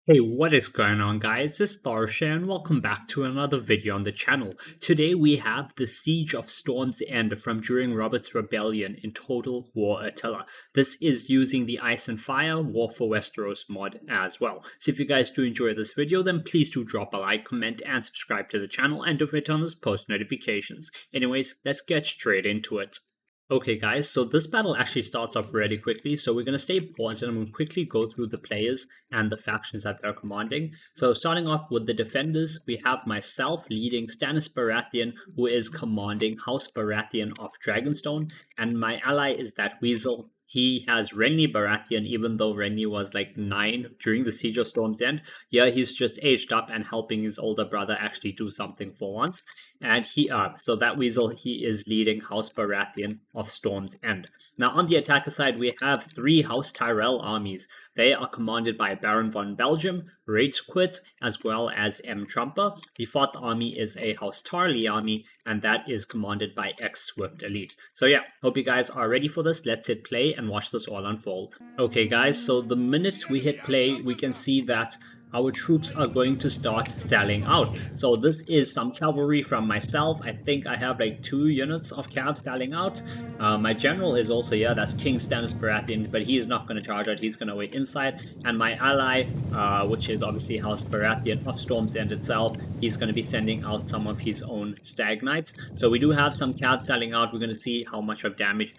Hey, what is going on, guys? This is Tharshey and welcome back to another video on the channel. Today we have the Siege of Storm's End from during Robert's Rebellion in Total War Attila. This is using the Ice and Fire War for Westeros mod as well. So if you guys do enjoy this video, then please do drop a like, comment, and subscribe to the channel, and don't forget to turn on those post notifications. Anyways, let's get straight into it. Okay guys, so this battle actually starts off really quickly, so we're going to stay paused and I'm going to quickly go through the players and the factions that they're commanding. So starting off with the defenders, we have myself leading Stannis Baratheon, who is commanding House Baratheon of Dragonstone, and my ally is that Weasel. He has Renly Baratheon, even though Renly was like 9 during the Siege of Storm's End. Yeah, he's just aged up and helping his older brother actually do something for once. And so that Weasel, he is leading House Baratheon of Storm's End. Now on the attacker side, we have 3 House Tyrell armies. They are commanded by Baron von Belgium, Ragequit, as well as M. Trumper. The 4th army is a House Tarly army, and that is commanded by X Swift Elite. So yeah, hope you guys are ready for this. Let's hit play and watch this all unfold. Okay guys, so the minute we hit play, we can see that our troops are going to start sallying out. So this is some cavalry from myself. I think I have like 2 units of cav sallying out. My general is also here, that's King Stannis Baratheon, but he is not going to charge out, he's going to wait inside. And my ally, which is obviously House Baratheon of Storm's End itself, he's going to be sending out some of his own Stag Knights. So we do have some cav sallying out. We're going to see how much of damage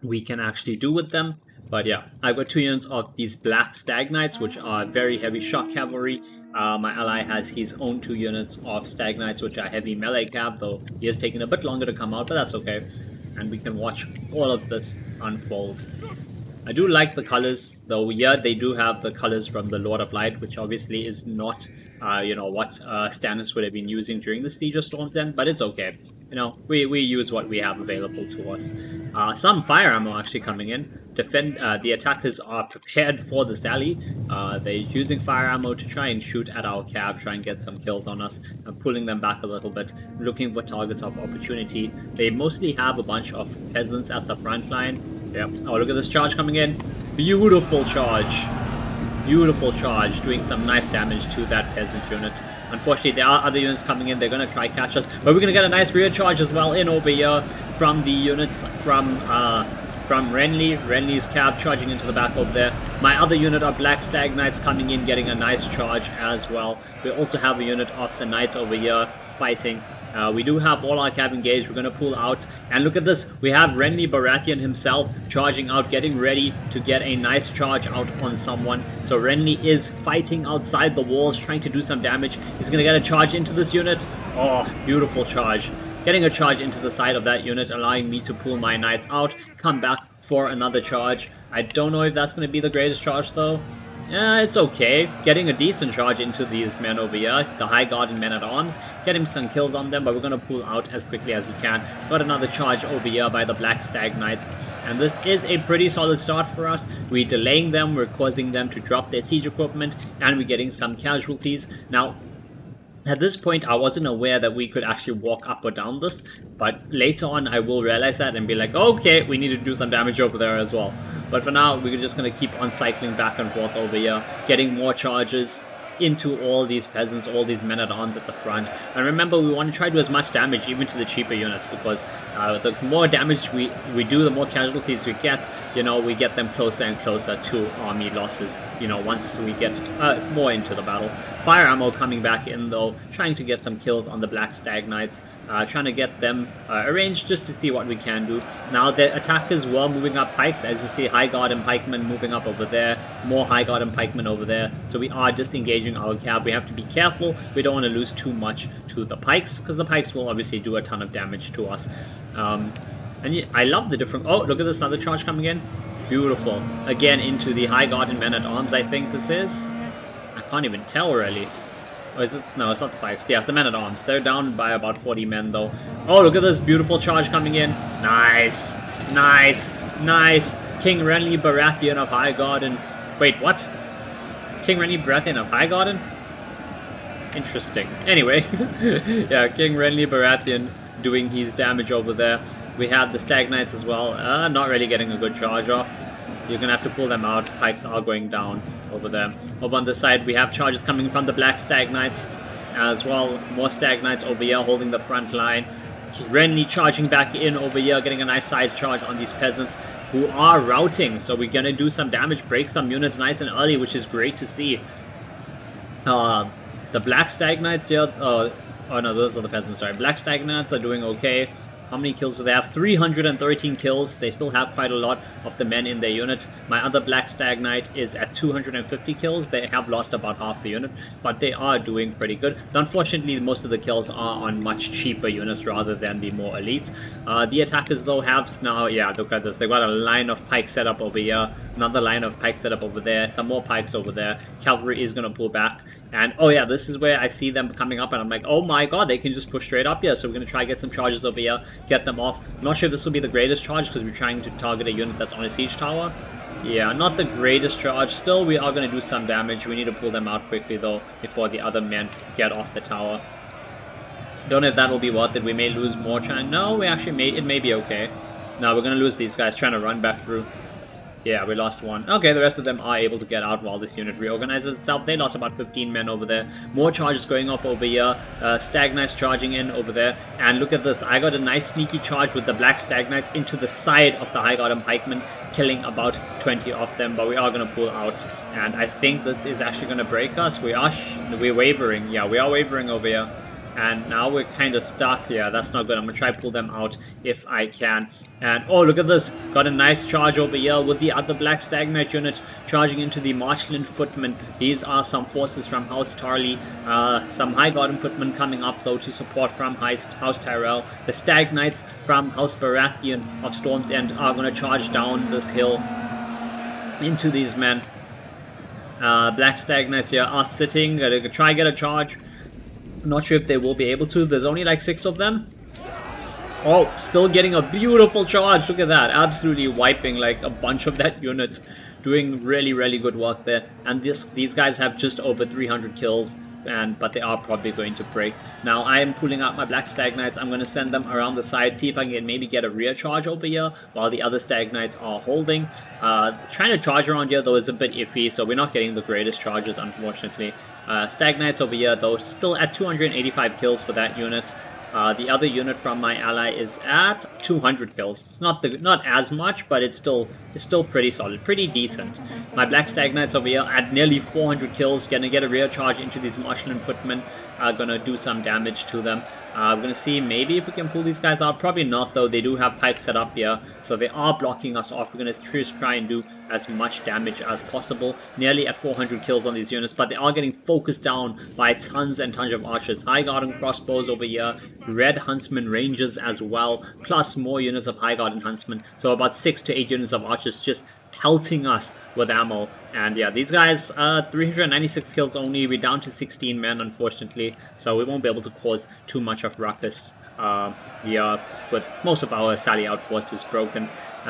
we can actually do with them. But yeah, I've got 2 units of these Black Stag Knights, which are very heavy shock cavalry. My ally has his own 2 units of Stag Knights, which are heavy melee cav, though he is taking a bit longer to come out, but that's okay. And we can watch all of this unfold. I do like the colors, though. Yeah, they do have the colors from the Lord of Light, which obviously is not, what Stannis would have been using during the Siege of Storm's End, but it's okay. You know, we use what we have available to us. Some fire ammo actually coming in. The attackers are prepared for the sally. They're using fire ammo to try and shoot at our cav, try and get some kills on us, and pulling them back a little bit, looking for targets of opportunity. They mostly have a bunch of peasants at the front line. Yep. Oh, look at this charge coming in. Beautiful charge. Beautiful charge, doing some nice damage to that peasant unit. Unfortunately, there are other units coming in. They're going to try catch us, but we're going to get a nice rear charge as well in over here from the units from Renly. Renly's cav charging into the back over there. My other unit of Black Stag Knights coming in, getting a nice charge as well. We also have a unit of the Knights over here fighting. We do have all our cav engaged. We're going to pull out. And look at this. We have Renly Baratheon himself charging out, getting ready to get a nice charge out on someone. So Renly is fighting outside the walls, trying to do some damage. He's going to get a charge into this unit. Oh, beautiful charge. Getting a charge into the side of that unit, allowing me to pull my knights out, come back for another charge. I don't know if that's going to be the greatest charge, though. It's okay. Getting a decent charge into these men over here, the High Guard and Men-at-Arms, getting some kills on them, but we're going to pull out as quickly as we can. Got another charge over here by the Black Stag Knights, and this is a pretty solid start for us. We're delaying them, we're causing them to drop their siege equipment, and we're getting some casualties. Now, at this point, I wasn't aware that we could actually walk up or down this, but later on I will realize that and be like, okay, we need to do some damage over there as well. But for now, we're just going to keep on cycling back and forth over here, getting more charges into all these peasants, all these men-at-arms at the front. And remember, we want to try to do as much damage even to the cheaper units, because the more damage we do, the more casualties we get, we get them closer and closer to army losses, once we get more into the battle. Fire ammo coming back in, though, trying to get some kills on the Black Stag Knights, trying to get them arranged just to see what we can do. Now, the attackers were moving up pikes. As you see, High Guard and pikemen moving up over there, more High Guard and pikemen over there. So we are disengaging our cav. We have to be careful. We don't want to lose too much to the pikes, because the pikes will obviously do a ton of damage to us. And I love the different... Oh, look at this, another charge coming in. Beautiful. Again, into the High Guard and Men-at-Arms, I think this is. I can't even tell, really. Or is it? No, it's not the pikes. Yeah, it's the Men-at-Arms. They're down by about 40 men, though. Oh, look at this beautiful charge coming in. Nice. Nice. Nice. King Renly Baratheon of Highgarden. Wait, what? King Renly Baratheon of Highgarden? Interesting. Anyway. Yeah, King Renly Baratheon doing his damage over there. We have the Stag Knights as well. Not really getting a good charge off. You're going to have to pull them out. Pikes are going down. over there. Over on this side, we have charges coming from the Black Stag Knights as well. More Stag Knights over here holding the front line. Renly charging back in over here, getting a nice side charge on these peasants who are routing. So we're going to do some damage, break some units nice and early, which is great to see. The Black Stag Knights here, oh no, those are the peasants, sorry. Black Stag Knights are doing okay. How many kills do they have? 313 kills. They still have quite a lot of the men in their units. My other Black Stag Knight is at 250 kills. They have lost about half the unit, but they are doing pretty good. Unfortunately, most of the kills are on much cheaper units rather than the more elites. The attackers, though, have now, yeah, look at this. They've got a line of pikes set up over here. Another line of pikes set up over there. Some more pikes over there. Cavalry is going to pull back. And, oh yeah, this is where I see them coming up, and I'm like, oh my god, they can just push straight up here. So we're going to try and get some charges over here, get them off. I'm not sure if this will be the greatest charge because we're trying to target a unit that's on a siege tower. Yeah, not the greatest charge. Still, we are going to do some damage. We need to pull them out quickly, though, before the other men get off the tower. Don't know if that will be worth it. We may lose more. No, we actually may. It may be okay. No, we're going to lose these guys trying to run back through. Yeah, we lost one. Okay, the rest of them are able to get out while this unit reorganizes itself. They lost about 15 men over there. More charges going off over here. Stag Knights charging in over there. And look at this. I got a nice sneaky charge with the Black Stag Knights into the side of the High Garden pikemen, killing about 20 of them. But we are going to pull out. And I think this is actually going to break us. We're wavering. Yeah, we are wavering over here. And now we're kind of stuck. Yeah, that's not good. I'm going to try to pull them out if I can. And, oh, look at this. Got a nice charge over here with the other Black Stag Knight unit charging into the Marshland Footmen. These are some forces from House Tyrell. Some High Garden Footmen coming up, though, to support from House Tyrell. The Stag Knights from House Baratheon of Storm's End are going to charge down this hill into these men. Black Stag Knights here are sitting. Gonna try and get a charge. Not sure if they will be able to. There's only like 6 of them. Oh, still getting a beautiful charge. Look at that. Absolutely wiping like a bunch of that unit. Doing really, really good work there. And these guys have just over 300 kills. But they are probably going to break. Now I am pulling out my Black Stag Knights. I'm going to send them around the side. See if I can maybe get a rear charge over here. While the other Stag Knights are holding. Trying to charge around here though is a bit iffy. So we're not getting the greatest charges, unfortunately. Stag Knights over here though, still at 285 kills for that unit. The other unit from my ally is at 200 kills. It's not as much, but it's still pretty solid, pretty decent. My Black Stag Knights over here at nearly 400 kills, gonna get a rear charge into these Marshland Footmen. Gonna do some damage to them. We're gonna see maybe if we can pull these guys out. Probably not though. They do have pikes set up here, so they are blocking us off. We're gonna try and do as much damage as possible. Nearly at 400 kills on these units, but they are getting focused down by tons and tons of archers. High Garden crossbows over here, Red Huntsman Rangers as well, plus more units of High Garden Huntsmen. So about 6 to 8 units of archers just pelting us with ammo. And yeah, these guys, 396 kills only. We're down to 16 men, unfortunately, so we won't be able to cause too much of ruckus. Yeah, but most of our sally out force is broken.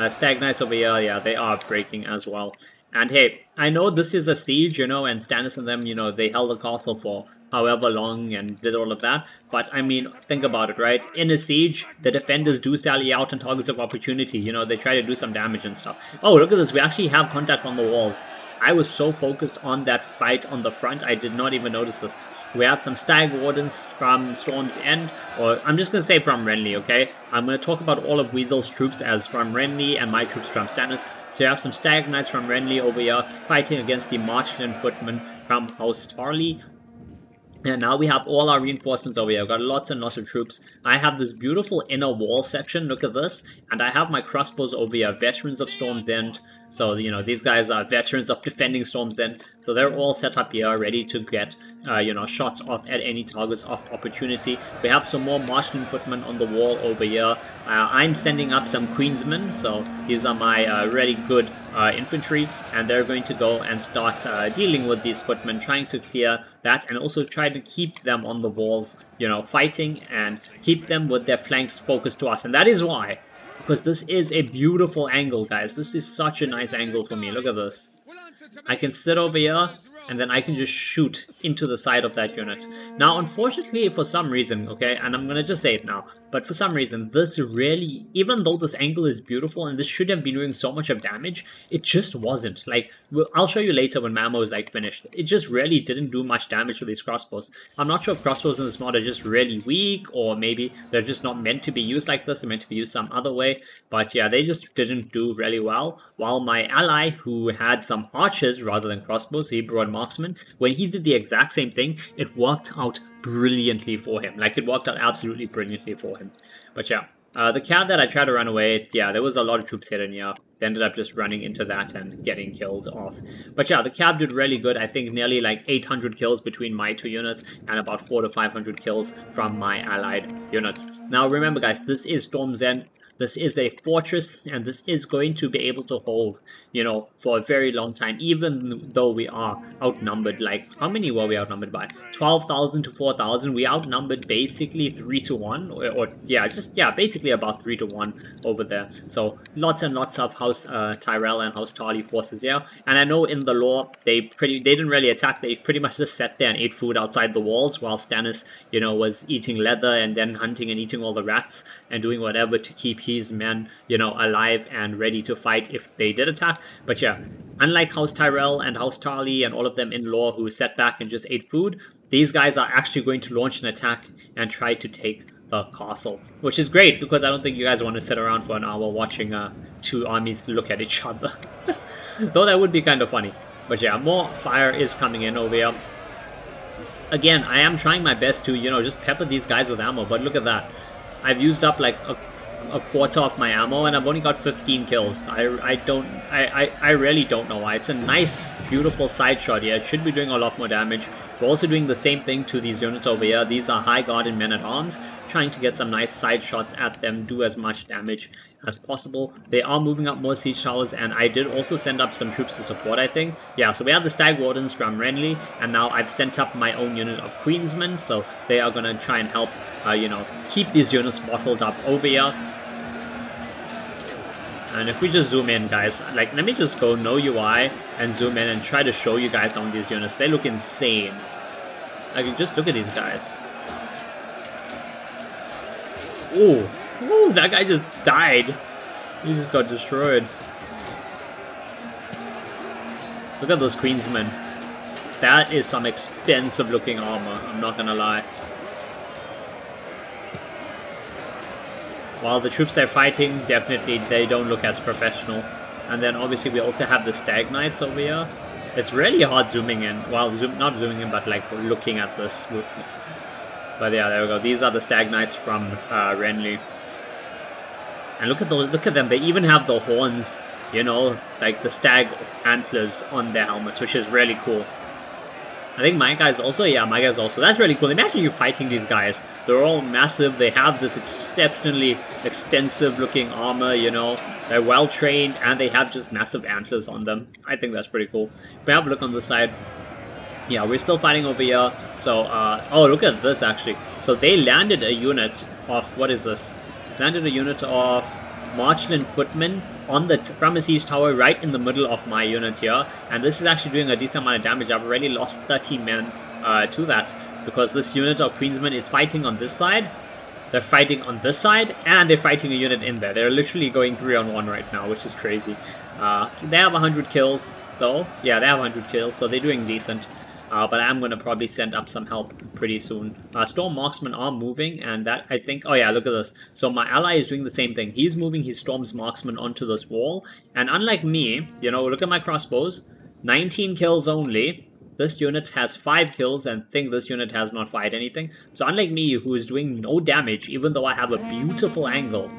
Stag Knights over here, yeah, they are breaking as well. And hey, I know this is a siege, you know, and Stannis and them, you know, they held the castle for however long and did all of that. But I mean, think about it, right? In a siege, the defenders do sally out on targets of opportunity. You know, they try to do some damage and stuff. Oh, look at this. We actually have contact on the walls. I was so focused on that fight on the front, I did not even notice this. We have some Stag Wardens from Storm's End, or I'm just going to say from Renly, okay? I'm going to talk about all of Weasel's troops as from Renly and my troops from Stannis. So you have some Stag Knights from Renly over here fighting against the Marshland Footmen from House Tyrell. And now we have all our reinforcements over here. I've got lots and lots of troops. I have this beautiful inner wall section. Look at this. And I have my crossbows over here. Veterans of Storm's End. So, you know, these guys are veterans of defending Storm's End. So they're all set up here, ready to get, you know, shots off at any targets of opportunity. We have some more Marshland Footmen on the wall over here. I'm sending up some Queensmen. So these are my really good infantry. And they're going to go and start dealing with these footmen, trying to clear that. And also try to keep them on the walls, you know, fighting and keep them with their flanks focused to us. And that is why. Because this is a beautiful angle, guys. This is such a nice angle for me. Look at this. I can sit over here and then I can just shoot into the side of that unit. Now, unfortunately, for some reason, okay, and I'm gonna just say it now, but for some reason, this really, even though this angle is beautiful and this should have been doing so much of damage, it just wasn't. Like, I'll show you later when my ammo is like finished. It just really didn't do much damage with these crossbows. I'm not sure if crossbows in this mod are just really weak, or maybe they're just not meant to be used like this. They're meant to be used some other way. But yeah, they just didn't do really well. While my ally, who had some archers rather than crossbows, he brought marksmen. When he did the exact same thing, it worked out brilliantly for him. Like, it worked out absolutely brilliantly for him. But yeah, the cab that I tried to run away, yeah, there was a lot of troops hidden here. They ended up just running into that and getting killed off. But yeah, the cab did really good. I think nearly like 800 kills between my two units and about 400 to 500 kills from my allied units. Now remember guys, this is Storm's End. This is a fortress, and this is going to be able to hold, you know, for a very long time, even though we are outnumbered. Like, how many were we outnumbered by? 12,000 to 4,000. We outnumbered basically 3 to 1, or yeah, basically about 3 to 1 over there. So lots and lots of House Tyrell and House Tharshey forces here. And I know in the lore, they didn't really attack. They pretty much just sat there and ate food outside the walls while Stannis, you know, was eating leather and then hunting and eating all the rats and doing whatever to keep his men, you know, alive and ready to fight if they did attack. But yeah, unlike House Tyrell and House Tharshey and all of them in lore who sat back and just ate food, these guys are actually going to launch an attack and try to take the castle, which is great because I don't think you guys want to sit around for an hour watching two armies look at each other. Though that would be kind of funny. But yeah, more fire is coming in over here. Again, I am trying my best to, you know, just pepper these guys with ammo, but look at that. I've used up like a quarter of my ammo and I've only got 15 kills. I really don't know why. It's a nice, beautiful side shot here. It should be doing a lot more damage. We're also doing the same thing to these units over here. These are High Guard and Men-at-Arms, trying to get some nice side shots at them, do as much damage as possible. They are moving up more siege towers, and I did also send up some troops to support, I think. Yeah, so we have the Stag Wardens from Renly, and now I've sent up my own unit of Queensmen, so they are going to try and help, you know, keep these units bottled up over here. And if we just zoom in, guys, like, let me just go no UI and zoom in and try to show you guys on these units. They look insane. Like, just look at these guys. Ooh, ooh, that guy just died. He just got destroyed. Look at those Queensmen. That is some expensive looking armor, I'm not gonna lie. While the troops they're fighting, definitely they don't look as professional. And then obviously we also have the Stag Knights over here. It's really hard zooming in. Well, not zooming in, but like looking at this. But yeah, there we go. These are the Stag Knights from Renly. And look at them. They even have the horns, you know, like the stag antlers on their helmets, which is really cool. I think my guys also, yeah, my guys also. That's really cool. Imagine you fighting these guys. They're all massive. They have this exceptionally expensive looking armor, you know. They're well trained and they have just massive antlers on them. I think that's pretty cool. But have a look on this side. Yeah, we're still fighting over here. So, oh, look at this actually. So they landed a unit of, what is this? Landed a unit of Marchland footmen on the from a siege tower right in the middle of my unit here, and this is actually doing a decent amount of damage. I've already lost 30 men to that because this unit of Queensmen is fighting on this side, they're fighting on this side, and they're fighting a unit in there. They're literally going 3-on-1 right now, which is crazy. They have 100 kills though. Yeah, they have 100 kills, so they're doing decent. But I'm going to probably send up some help pretty soon. Storm Marksmen are moving, and that, I think... Oh yeah, look at this. So my ally is doing the same thing. He's moving his Storm's Marksmen onto this wall. And unlike me, you know, look at my crossbows. 19 kills only. This unit has 5 kills, and I think this unit has not fired anything. So unlike me, who is doing no damage, even though I have a beautiful angle,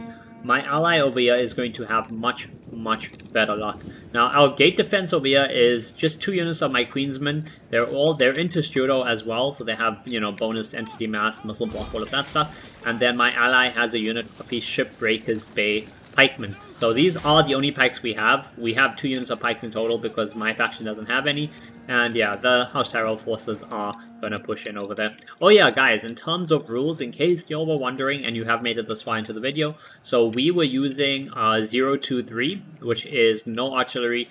my ally over here is going to have much, much better luck. Now, our gate defense over here is just 2 units of my Queensmen. They're into Studo as well, so they have, you know, bonus entity mass, missile block, all of that stuff. And then my ally has a unit of his Shipbreakers Bay pikemen. So these are the only pikes we have. We have 2 units of pikes in total because my faction doesn't have any. And yeah, the House Tyrell forces are gonna push in over there. Oh yeah, guys, in terms of rules, in case you all were wondering and you have made it this far into the video, so we were using 023, which is no artillery,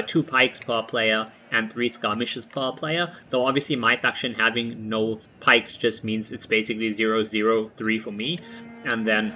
2 pikes per player and 3 skirmishes per player. Though obviously my faction having no pikes just means it's basically 0-0-3 for me. And then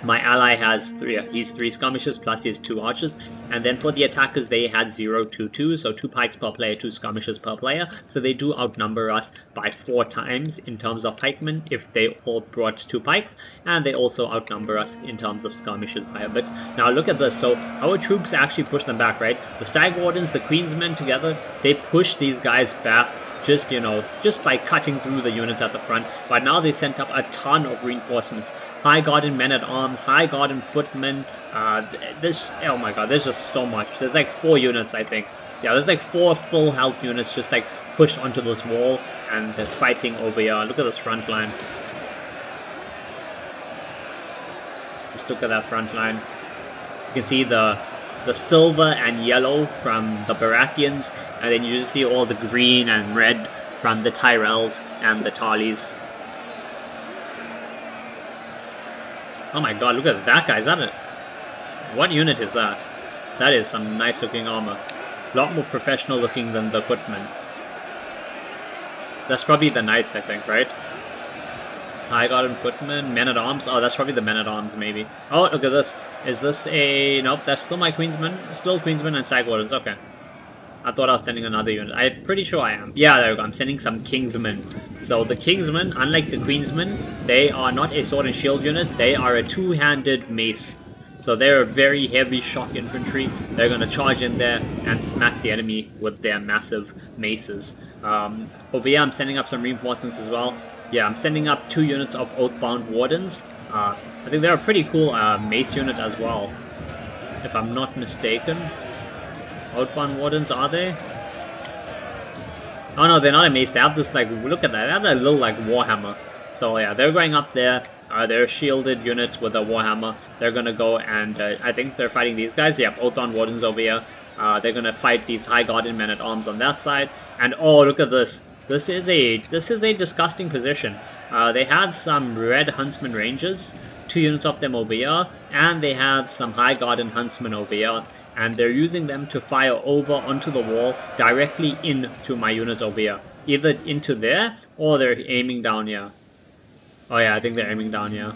my ally has 3 skirmishes plus he has 2 archers, and then for the attackers they had 0-2-2, so 2 pikes per player, 2 skirmishes per player, so they do outnumber us by 4 times in terms of pikemen if they all brought 2 pikes, and they also outnumber us in terms of skirmishes by a bit. Now look at this, so our troops actually push them back, right? The Stag Wardens, the Queensmen together, they push these guys back just, you know, just by cutting through the units at the front. But now they sent up a ton of reinforcements. High Garden men-at-arms, High Garden footmen. Oh my god, there's just so much. There's like 4 units, I think. Yeah, there's like 4 full health units just like pushed onto this wall, and they're fighting over here. Look at this front line. Just look at that front line. You can see the silver and yellow from the Baratheons, and then you just see all the green and red from the Tyrells and the Tarleys. Oh my god, look at that guy. Is that a... What unit is that? That is some nice looking armor. A lot more professional looking than the footmen. That's probably the knights, I think, right? High Garden footmen, men-at-arms. Oh, that's probably the men-at-arms, maybe. Oh, look at this. Is this a... Nope, that's still my Queensmen. Still Queensmen and Stag Wardens. Okay. I thought I was sending another unit. I'm pretty sure I am. Yeah, there we go. I'm sending some Kingsmen. So the Kingsmen, unlike the Queensmen, they are not a sword and shield unit. They are a 2-handed mace. So they're a very heavy shock infantry. They're going to charge in there and smack the enemy with their massive maces. Over here, I'm sending up some reinforcements as well. Yeah, I'm sending up 2 units of Oathbound Wardens. I think they're a pretty cool mace unit as well, if I'm not mistaken. Oathbound Wardens, are they? Oh no, they're not a mace. They have this, like, look at that. They have that little, like, warhammer. So yeah, they're going up there. They're shielded units with a warhammer. They're gonna go and I think they're fighting these guys. Yeah, Oathbound Wardens over here. They're gonna fight these High Garden men-at-arms on that side. And oh, look at this. This is a disgusting position. They have some red Huntsman Rangers, 2 units of them over here, and they have some High Garden Huntsmen over here, and they're using them to fire over onto the wall directly into my units over here. Either into there, or they're aiming down here. Oh yeah, I think they're aiming down here.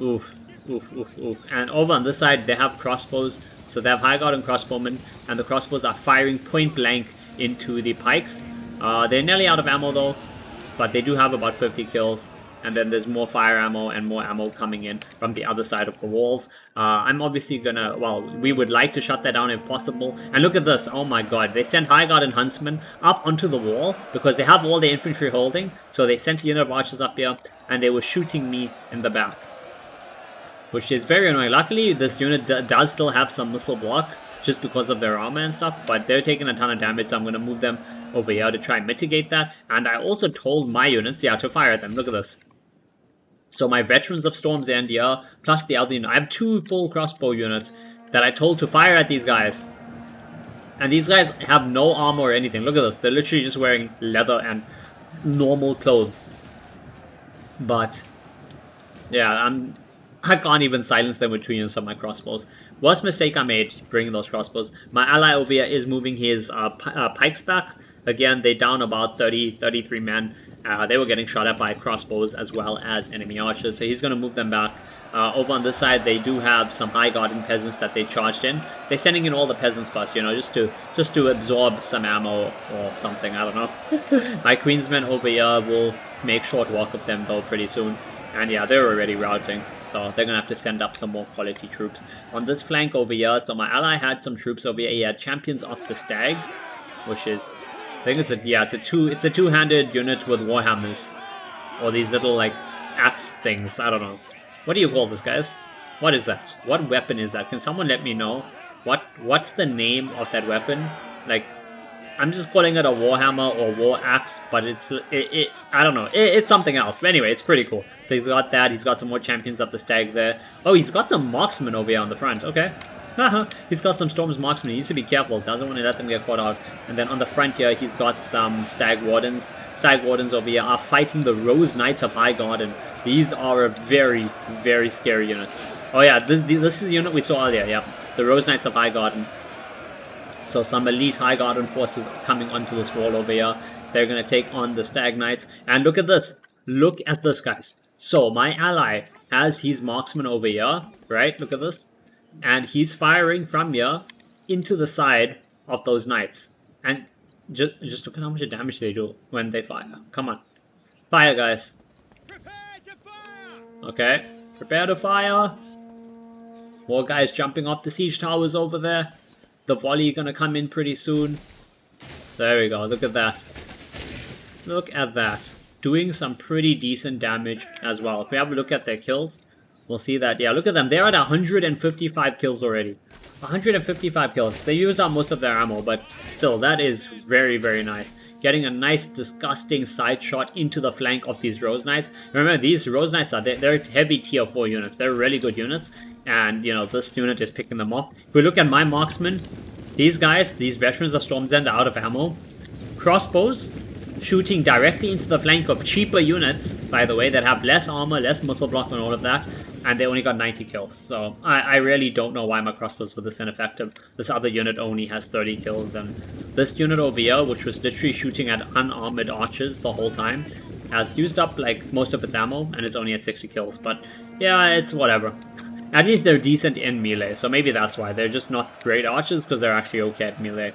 Oof, oof, oof, oof. And over on this side, they have crossbows, so they have High Garden crossbowmen, and the crossbows are firing point blank into the pikes. They're nearly out of ammo though, but they do have about 50 kills. And then there's more fire ammo and more ammo coming in from the other side of the walls. I'm obviously gonna, well, we would like to shut that down if possible. And look at this, oh my god, they sent High Garden Huntsmen up onto the wall because they have all the infantry holding. So they sent a unit of archers up here, and they were shooting me in the back, which is very annoying. Luckily, this unit does still have some missile block, just because of their armor and stuff, but they're taking a ton of damage, so I'm going to move them over here to try and mitigate that. And I also told my units, yeah, to fire at them. Look at this. So my Veterans of Storm's End here, plus the other unit. I have 2 full crossbow units that I told to fire at these guys. And these guys have no armor or anything. Look at this. They're literally just wearing leather and normal clothes. But, yeah, I can't even silence them with 2 units of my crossbows. Worst mistake I made bringing those crossbows. My ally over here is moving his pikes back. Again, they down about 33 men. They were getting shot at by crossbows as well as enemy archers, so he's going to move them back. Over on this side, they do have some High Garden peasants that they charged in. They're sending in all the peasants first, you know, just to absorb some ammo or something, I don't know. My Queensmen over here will make short work of them though pretty soon. And yeah, they're already routing, so they're going to have to send up some more quality troops. On this flank over here, so my ally had some troops over here. He had Champions of the Stag, which is, I think it's a two-handed unit with warhammers, or these little like axe things. I don't know. What do you call this, guys? What is that? What weapon is that? Can someone let me know? What's the name of that weapon? Like, I'm just calling it a warhammer or war axe, but I don't know. It's something else. But anyway, it's pretty cool. So he's got that. He's got some more Champions of the Stag there. Oh, he's got some marksmen over here on the front. Okay. He's got some Storm's marksmen. He needs to be careful. Doesn't want to let them get caught out. And then on the front here, he's got some Stag Wardens. Stag Wardens over here are fighting the Rose Knights of High Garden. These are a very, very scary unit. Oh yeah, this is the unit we saw earlier. Yeah, the Rose Knights of High Garden. So some elite High Garden forces coming onto this wall over here. They're going to take on the Stag Knights. And look at this. Look at this, guys. So my ally has his marksman over here, right? Look at this. And he's firing from here into the side of those knights. And just look at how much damage they do when they fire. Come on. Fire, guys. Prepare to fire! Okay. Prepare to fire. More guys jumping off the siege towers over there. The volley gonna come in pretty soon. There we go. Look at that. Look at that. Doing some pretty decent damage as well. If we have a look at their kills, we'll see that, yeah, look at them. They're at 155 kills already. 155 kills. They used up most of their ammo, but still, that is very, very nice. Getting a nice, disgusting side shot into the flank of these Rose Knights. Remember, these Rose Knights they're heavy tier 4 units. They're really good units. And, you know, this unit is picking them off. If we look at my marksmen, these guys, these veterans of Storm's End are out of ammo. Crossbows, shooting directly into the flank of cheaper units, by the way, that have less armor, less muscle block and all of that. And they only got 90 kills. So I really don't know why my crossbows were this ineffective. This other unit only has 30 kills. And this unit over here, which was literally shooting at unarmored archers the whole time, has used up like most of its ammo and it's only at 60 kills. But yeah, it's whatever. At least they're decent in melee. So maybe that's why. They're just not great archers because they're actually okay at melee.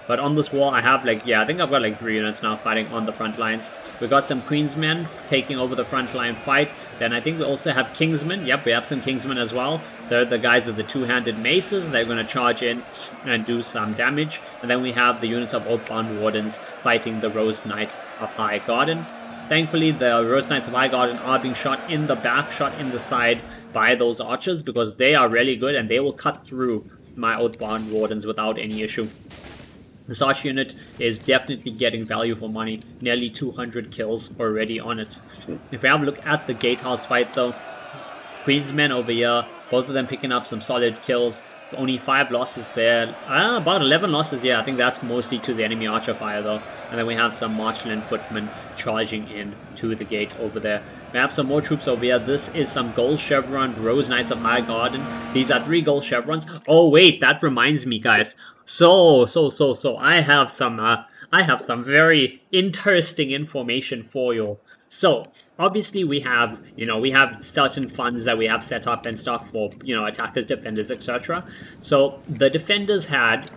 But on this wall, I have like, yeah, I think I've got like 3 units now fighting on the front lines. We've got some Queensmen taking over the front line fight. Then I think we also have Kingsmen. Yep, we have some Kingsmen as well. They're the guys with the 2-handed maces. They're going to charge in and do some damage. And then we have the units of Oathbound Wardens fighting the Rose Knights of High Garden. Thankfully, the Rose Knights of High Garden are being shot in the back, shot in the side by those archers because they are really good and they will cut through my Oathbound Wardens without any issue. This arch unit is definitely getting value for money. Nearly 200 kills already on it. If we have a look at the gatehouse fight though, Queensmen over here, both of them picking up some solid kills. Only 5 losses there. About 11 losses, yeah. I think that's mostly to the enemy archer fire though. And then we have some marshland footmen charging in to the gate over there. We have some more troops over here. This is some gold chevron Rose Knights of High Garden. These are 3 gold chevrons. Oh wait, that reminds me, guys. So I have some very interesting information for you. So obviously we have, we have certain funds that we have set up and stuff for, attackers, defenders, etc. So the defenders had,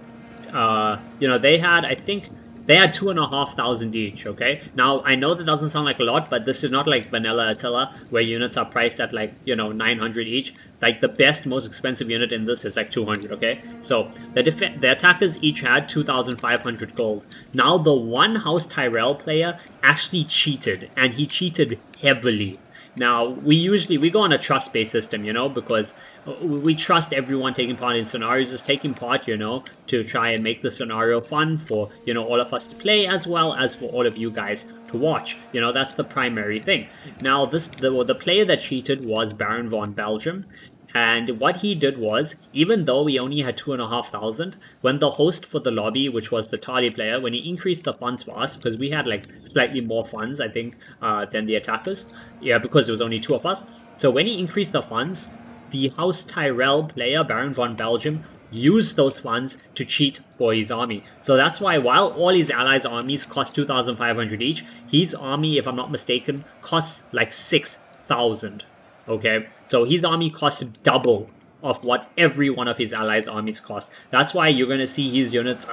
they had, I think, they had 2,500 each, okay? Now, I know that doesn't sound like a lot, but this is not like vanilla Attila, where units are priced at like, 900 each. Like, the best, most expensive unit in this is like 200, okay? So, the attackers each had 2,500 gold. Now, the one House Tyrell player actually cheated, and he cheated heavily. Now, we go on a trust-based system, because we trust everyone taking part in scenarios is taking part, to try and make the scenario fun for, all of us to play as well as for all of you guys to watch. That's the primary thing. Now, the player that cheated was Baron von Belgium. And what he did was, even though we only had 2,500, when the host for the lobby, which was the Tardy player, when he increased the funds for us, because we had like slightly more funds, I think, than the attackers, yeah, because there was only 2 of us. So when he increased the funds, the House Tyrell player, Baron von Belgium, used those funds to cheat for his army. So that's why while all his allies' armies cost 2,500 each, his army, if I'm not mistaken, costs like 6,000. Okay, so his army costs double of what every one of his allies' armies cost. That's why you're going to see his units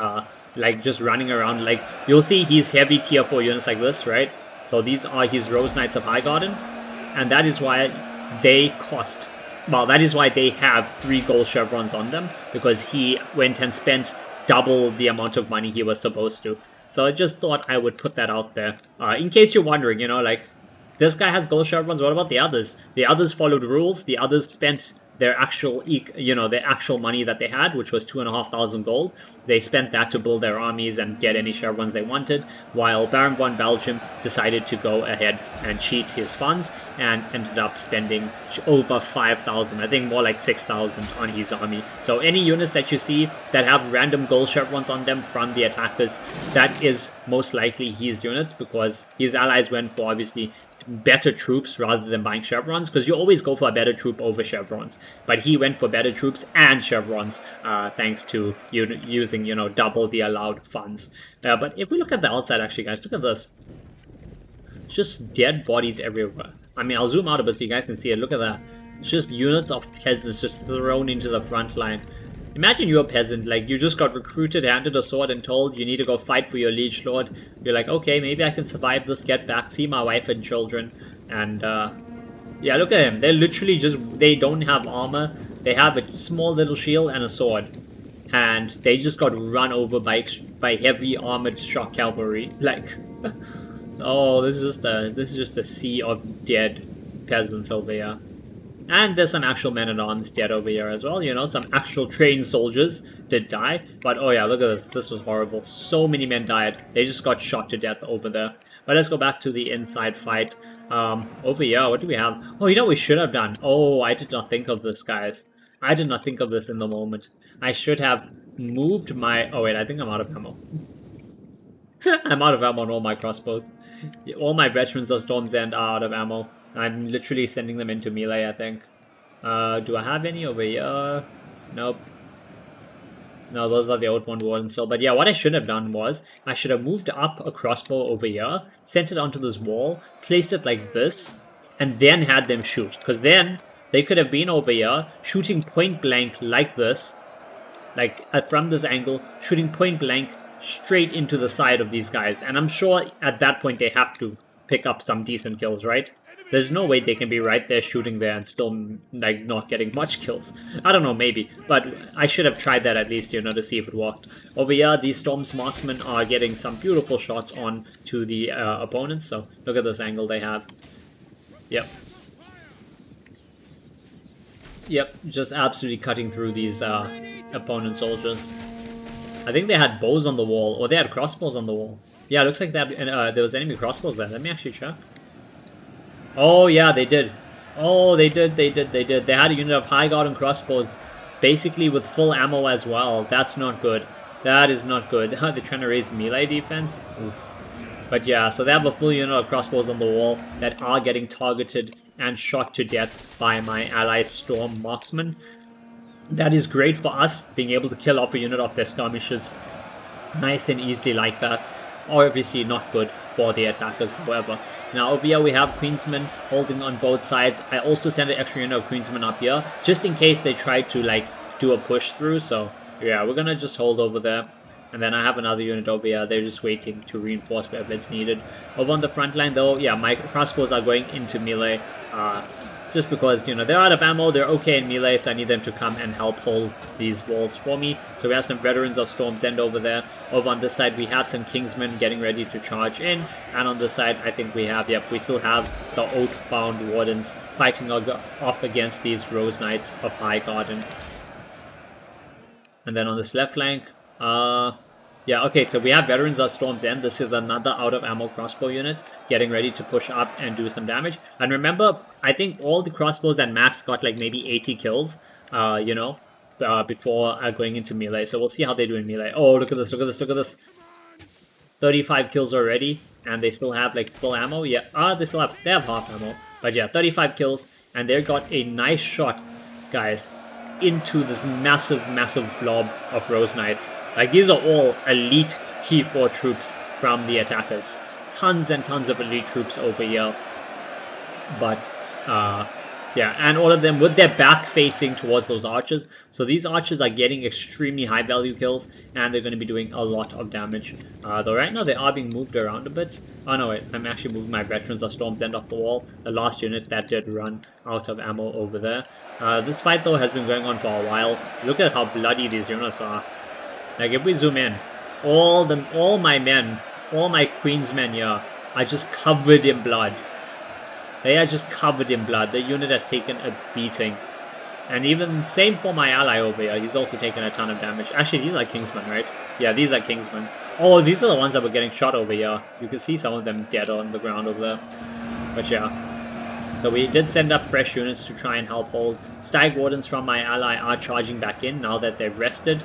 like just running around. Like, you'll see his heavy tier 4 units like this, right? So these are his Rose Knights of High Garden. And that is why they cost, well, that is why they have 3 gold chevrons on them. Because he went and spent double the amount of money he was supposed to. So I just thought I would put that out there. In case you're wondering, like, this guy has gold chevrons, what about the others? The others followed rules, the others spent their actual, their actual money that they had, which was 2,500 gold. They spent that to build their armies and get any chevrons they wanted, while Baron von Belgium decided to go ahead and cheat his funds and ended up spending over 5,000, I think more like 6,000 on his army. So any units that you see that have random gold chevrons on them from the attackers, that is most likely his units, because his allies went for obviously better troops rather than buying chevrons, because you always go for a better troop over chevrons. But he went for better troops and chevrons, thanks to using, you know, double the allowed funds. But if we look at the outside, actually, guys, look at this. It's just dead bodies everywhere. I mean, I'll zoom out a bit so you guys can see it. Look at that. It's just units of peasants just thrown into the front line. Imagine you're a peasant, like, you just got recruited, handed a sword, and told you need to go fight for your liege lord. You're like, okay, maybe I can survive this, get back, see my wife and children. And, yeah, look at them. They're literally just, they don't have armor. They have a small little shield and a sword. And they just got run over by heavy armored shock cavalry. Like, oh, this is just a sea of dead peasants over here. And there's some actual men-at-arms dead over here as well, you know, some actual trained soldiers did die. But, oh yeah, look at this. This was horrible. So many men died. They just got shot to death over there. But let's go back to the inside fight. Over here, what do we have? Oh, you know what we should have done? Oh, I did not think of this, guys. I did not think of this in the moment. I should have moved my... Oh, wait, I think I'm out of ammo. I'm out of ammo on all my crossbows. All my veterans of Storm's End are out of ammo. I'm literally sending them into melee, I think. Do I have any over here? Nope. No, those are the outbound wardens still. But yeah, what I should have done was, I should have moved up a crossbow over here, sent it onto this wall, placed it like this, and then had them shoot. Because then, they could have been over here, shooting point blank like this, like from this angle, shooting point blank straight into the side of these guys. And I'm sure at that point they have to pick up some decent kills, right? There's no way they can be right there shooting there and still, like, not getting much kills. I don't know, maybe. But I should have tried that at least, you know, to see if it worked. Over here, these Storm's marksmen are getting some beautiful shots on to the opponents. So, look at this angle they have. Yep. Yep, just absolutely cutting through these opponent soldiers. I think they had bows on the wall, or they had crossbows on the wall. Yeah, it looks like that. There was enemy crossbows there. Let me actually check. Oh, yeah, they did. Oh, they did. They had a unit of high guard and crossbows, basically with full ammo as well. That's not good. That is not good. They're trying to raise melee defense. Oof. But yeah, so they have a full unit of crossbows on the wall that are getting targeted and shot to death by my ally Storm marksmen. That is great for us, being able to kill off a unit of their skirmishers nice and easily like that. Obviously not good for the attackers, however. Now over here we have Queensmen holding on both sides. I also sent an extra unit of Queensmen up here, just in case they try to, like, do a push through. So yeah, we're gonna just hold over there. And then I have another unit over here. They're just waiting to reinforce wherever it's needed. Over on the front line though, yeah, my crossbows are going into melee. Just because, you know, they're out of ammo, they're okay in melee, so I need them to come and help hold these walls for me. So we have some veterans of Storm's End over there. Over on this side, we have some Kingsmen getting ready to charge in. And on this side, I think we have, yep, we still have the Oath-bound Wardens fighting off against these Rose Knights of High Garden. And then on this left flank, yeah, okay, so we have veterans of Storm's End. This is another out-of-ammo crossbow unit getting ready to push up and do some damage. And remember, I think all the crossbows at max got like maybe 80 kills, you know, before going into melee. So we'll see how they do in melee. Oh, look at this, look at this, look at this. 35 kills already, and they still have like full ammo. Yeah, they have half ammo. But yeah, 35 kills, and they got a nice shot, guys, into this massive, massive blob of Rose Knights. Like, these are all elite T4 troops from the attackers. Tons and tons of elite troops over here. But, yeah, and all of them with their back facing towards those archers. So these archers are getting extremely high value kills, and they're going to be doing a lot of damage. Though right now they are being moved around a bit. Oh no, wait, I'm actually moving my veterans of Storm's End off the wall. The last unit that did run out of ammo over there. This fight though has been going on for a while. Look at how bloody these units are. Like, if we zoom in, all my men, all my Queensmen here are just covered in blood. They are just covered in blood. The unit has taken a beating. And even same for my ally over here. He's also taken a ton of damage. Actually, these are Kingsmen, right? Yeah, these are Kingsmen. Oh, these are the ones that were getting shot over here. You can see some of them dead on the ground over there. But yeah. So we did send up fresh units to try and help hold. Stag Wardens from my ally are charging back in now that they've rested.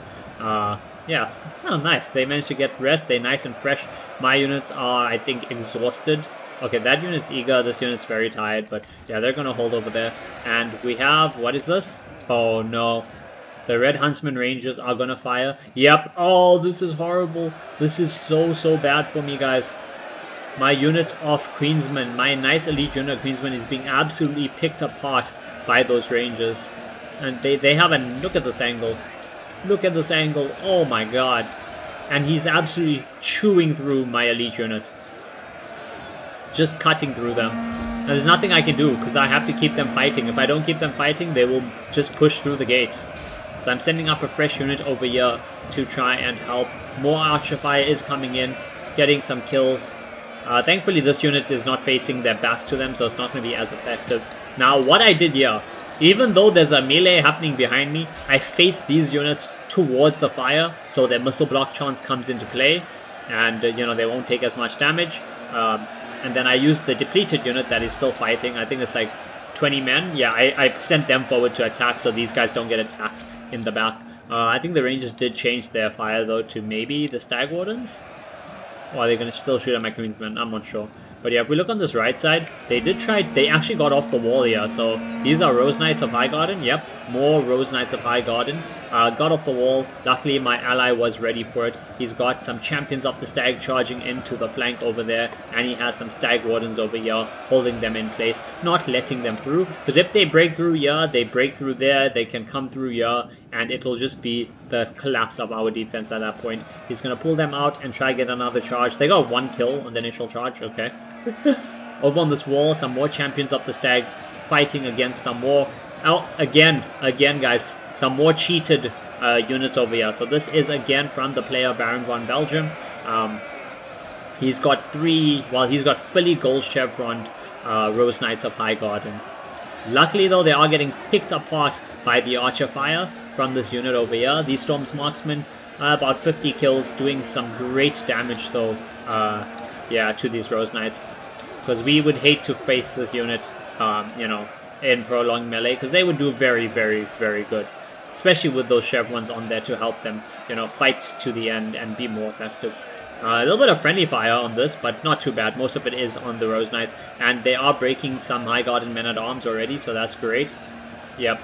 Yeah, oh nice. They managed to get rest. They're nice and fresh. My units are, I think, exhausted. Okay, that unit's eager, this unit's very tired, but yeah, they're gonna hold over there. And we have, what is this? Oh no. The Red Huntsman Rangers are gonna fire. Yep. Oh, this is horrible. This is so bad for me, guys. My unit of Queensmen, my nice elite unit of Queensmen is being absolutely picked apart by those Rangers. And they have a... Look at this angle. Look at this angle. Oh my god. And he's absolutely chewing through my elite unit. Just cutting through them. And there's nothing I can do because I have to keep them fighting. If I don't keep them fighting, they will just push through the gates. So I'm sending up a fresh unit over here to try and help. More archer fire is coming in, getting some kills. Thankfully, this unit is not facing their back to them, so it's not going to be as effective. Now, what I did here, even though there's a melee happening behind me, I faced these units towards the fire, so their missile block chance comes into play, and you know, they won't take as much damage. And then I used the depleted unit that is still fighting. I think it's like 20 men. Yeah, I sent them forward to attack, so these guys don't get attacked in the back. I think the Rangers did change their fire, though, to maybe the Stag Wardens? Or are they going to still shoot at my Queensmen? I'm not sure. But yeah, if we look on this right side, they did try... They actually got off the wall here. So these are Rose Knights of Highgarden. Yep, more Rose Knights of Highgarden. Got off the wall. Luckily, my ally was ready for it. He's got some Champions of the Stag charging into the flank over there. And he has some Stag Wardens over here, holding them in place, not letting them through. Because if they break through here, they break through there, they can come through here, and it will just be the collapse of our defense at that point. He's going to pull them out and try to get another charge. They got one kill on the initial charge. Okay. Over on this wall, some more Champions of the Stag fighting against some more... Oh, again, guys, some more cheated units over here. So this is again from the player Baron von Belgium. He's got he's got fully gold chevroned Rose Knights of Highgarden. Luckily, though, they are getting picked apart by the archer fire from this unit over here. These Storm's Marksmen, about 50 kills, doing some great damage, though, yeah, to these Rose Knights. Because we would hate to face this unit, you know, in prolonged melee, because they would do very good. Especially with those chevrons on there to help them, you know, fight to the end and be more effective. A little bit of friendly fire on this, but not too bad. Most of it is on the Rose Knights, and they are breaking some Highgarden men-at-arms already, so that's great. Yep.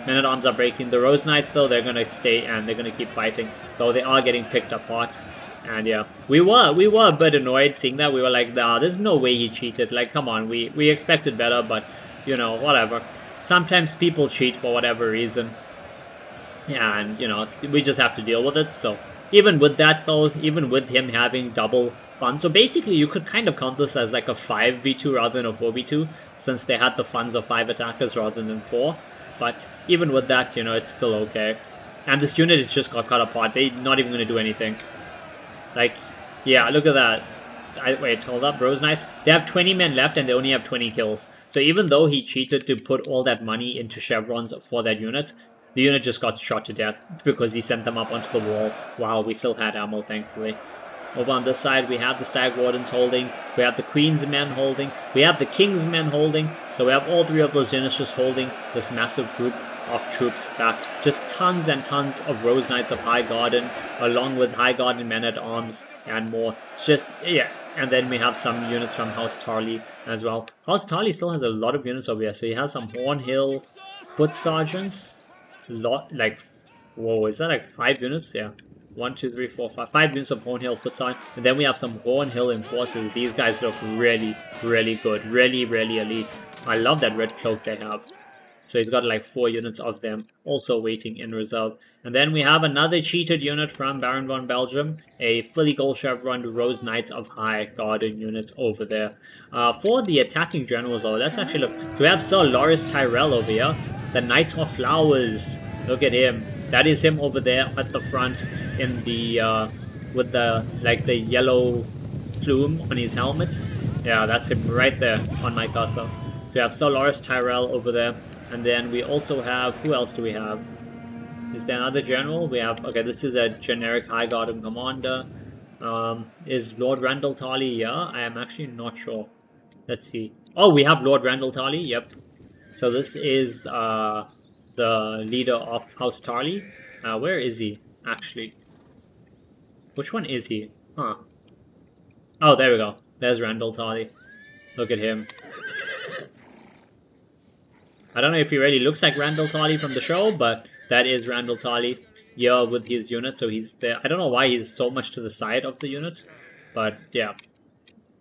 Men-at-arms are breaking. The Rose Knights, though, they're going to stay and they're going to keep fighting, though they are getting picked apart. And yeah, we were a bit annoyed seeing that. We were like, nah, there's no way he cheated. Like, come on, we expected better, but, you know, whatever. Sometimes people cheat for whatever reason. Yeah, and, you know, we just have to deal with it, so... Even with that, though, even with him having double funds, so basically you could kind of count this as like a 5v2 rather than a 4v2, since they had the funds of 5 attackers rather than 4. But even with that, you know, it's still okay. And this unit is just got cut apart. They're not even going to do anything. Like, yeah, look at that. Wait, hold up, bro's nice. They have 20 men left and they only have 20 kills. So even though he cheated to put all that money into chevrons for that unit, the unit just got shot to death because he sent them up onto the wall while we still had ammo, thankfully. Over on this side, we have the Stag Wardens holding, we have the Queen's men holding, we have the King's men holding, so we have all three of those units just holding this massive group of troops back. Just tons and tons of Rose Knights of Highgarden, along with Highgarden men-at-arms and more. It's just, yeah. And then we have some units from House Tyrell as well. House Tyrell still has a lot of units over here, so he has some Hornhill foot sergeants. Like, whoa, is that like 5 units? Yeah. 1, 2, 3, 4, 5. 5 units of Hornhill foot sergeant. And then we have some Hornhill enforcers. These guys look really good. Really elite. I love that red cloak they have. So he's got like 4 units of them also waiting in reserve. And then we have another cheated unit from Baron von Belgium. A fully gold chevron Rose Knights of Highgarden units over there. For the attacking generals, though, let's actually look. So we have Sir Loris Tyrell over here. The Knight of Flowers. Look at him. That is him over there at the front in the with the like the yellow plume on his helmet. Yeah, that's him right there on my cursor. So we have Sir Loris Tyrell over there. And then we also have, who else do we have? Is there another general? We have, okay, this is a generic Highgarden commander. Is Lord Randall Tarley here? I am actually not sure. Let's see. Oh, we have Lord Randall Tarley, yep. So this is the leader of House Tyrell. Where is he, actually? Which one is he? Huh. Oh, there we go. There's Randall Tarly. Look at him. I don't know if he really looks like Randall Tarly from the show, but that is Randall Tarly. Yeah, with his unit, so he's there. I don't know why he's so much to the side of the unit, but yeah.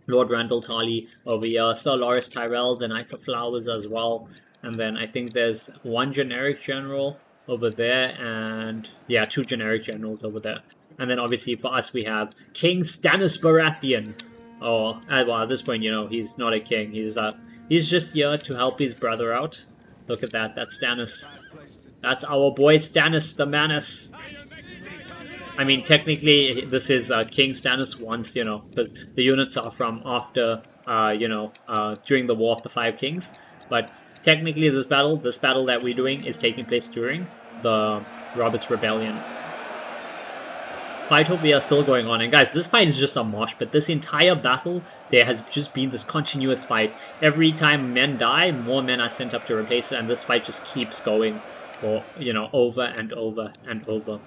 Lord Randall Tarly over here. Sir Loras Tyrell, the Knights of Flowers as well. And then I think there's one generic general over there, and yeah, 2 generic generals over there. And then obviously for us we have King Stannis Baratheon. Oh, well, at this point, you know, he's not a king. He's just here to help his brother out. Look at that. That's Stannis. That's our boy Stannis the Manus. I mean, technically, this is King Stannis once, you know, because the units are from after, during the War of the Five Kings. But technically, this battle that we're doing is taking place during the Robert's Rebellion. Fight over here is still going on, and guys, this fight is just a mosh, but this entire battle, there has just been this continuous fight. Every time men die, more men are sent up to replace it, and this fight just keeps going for, you know, over and over and over.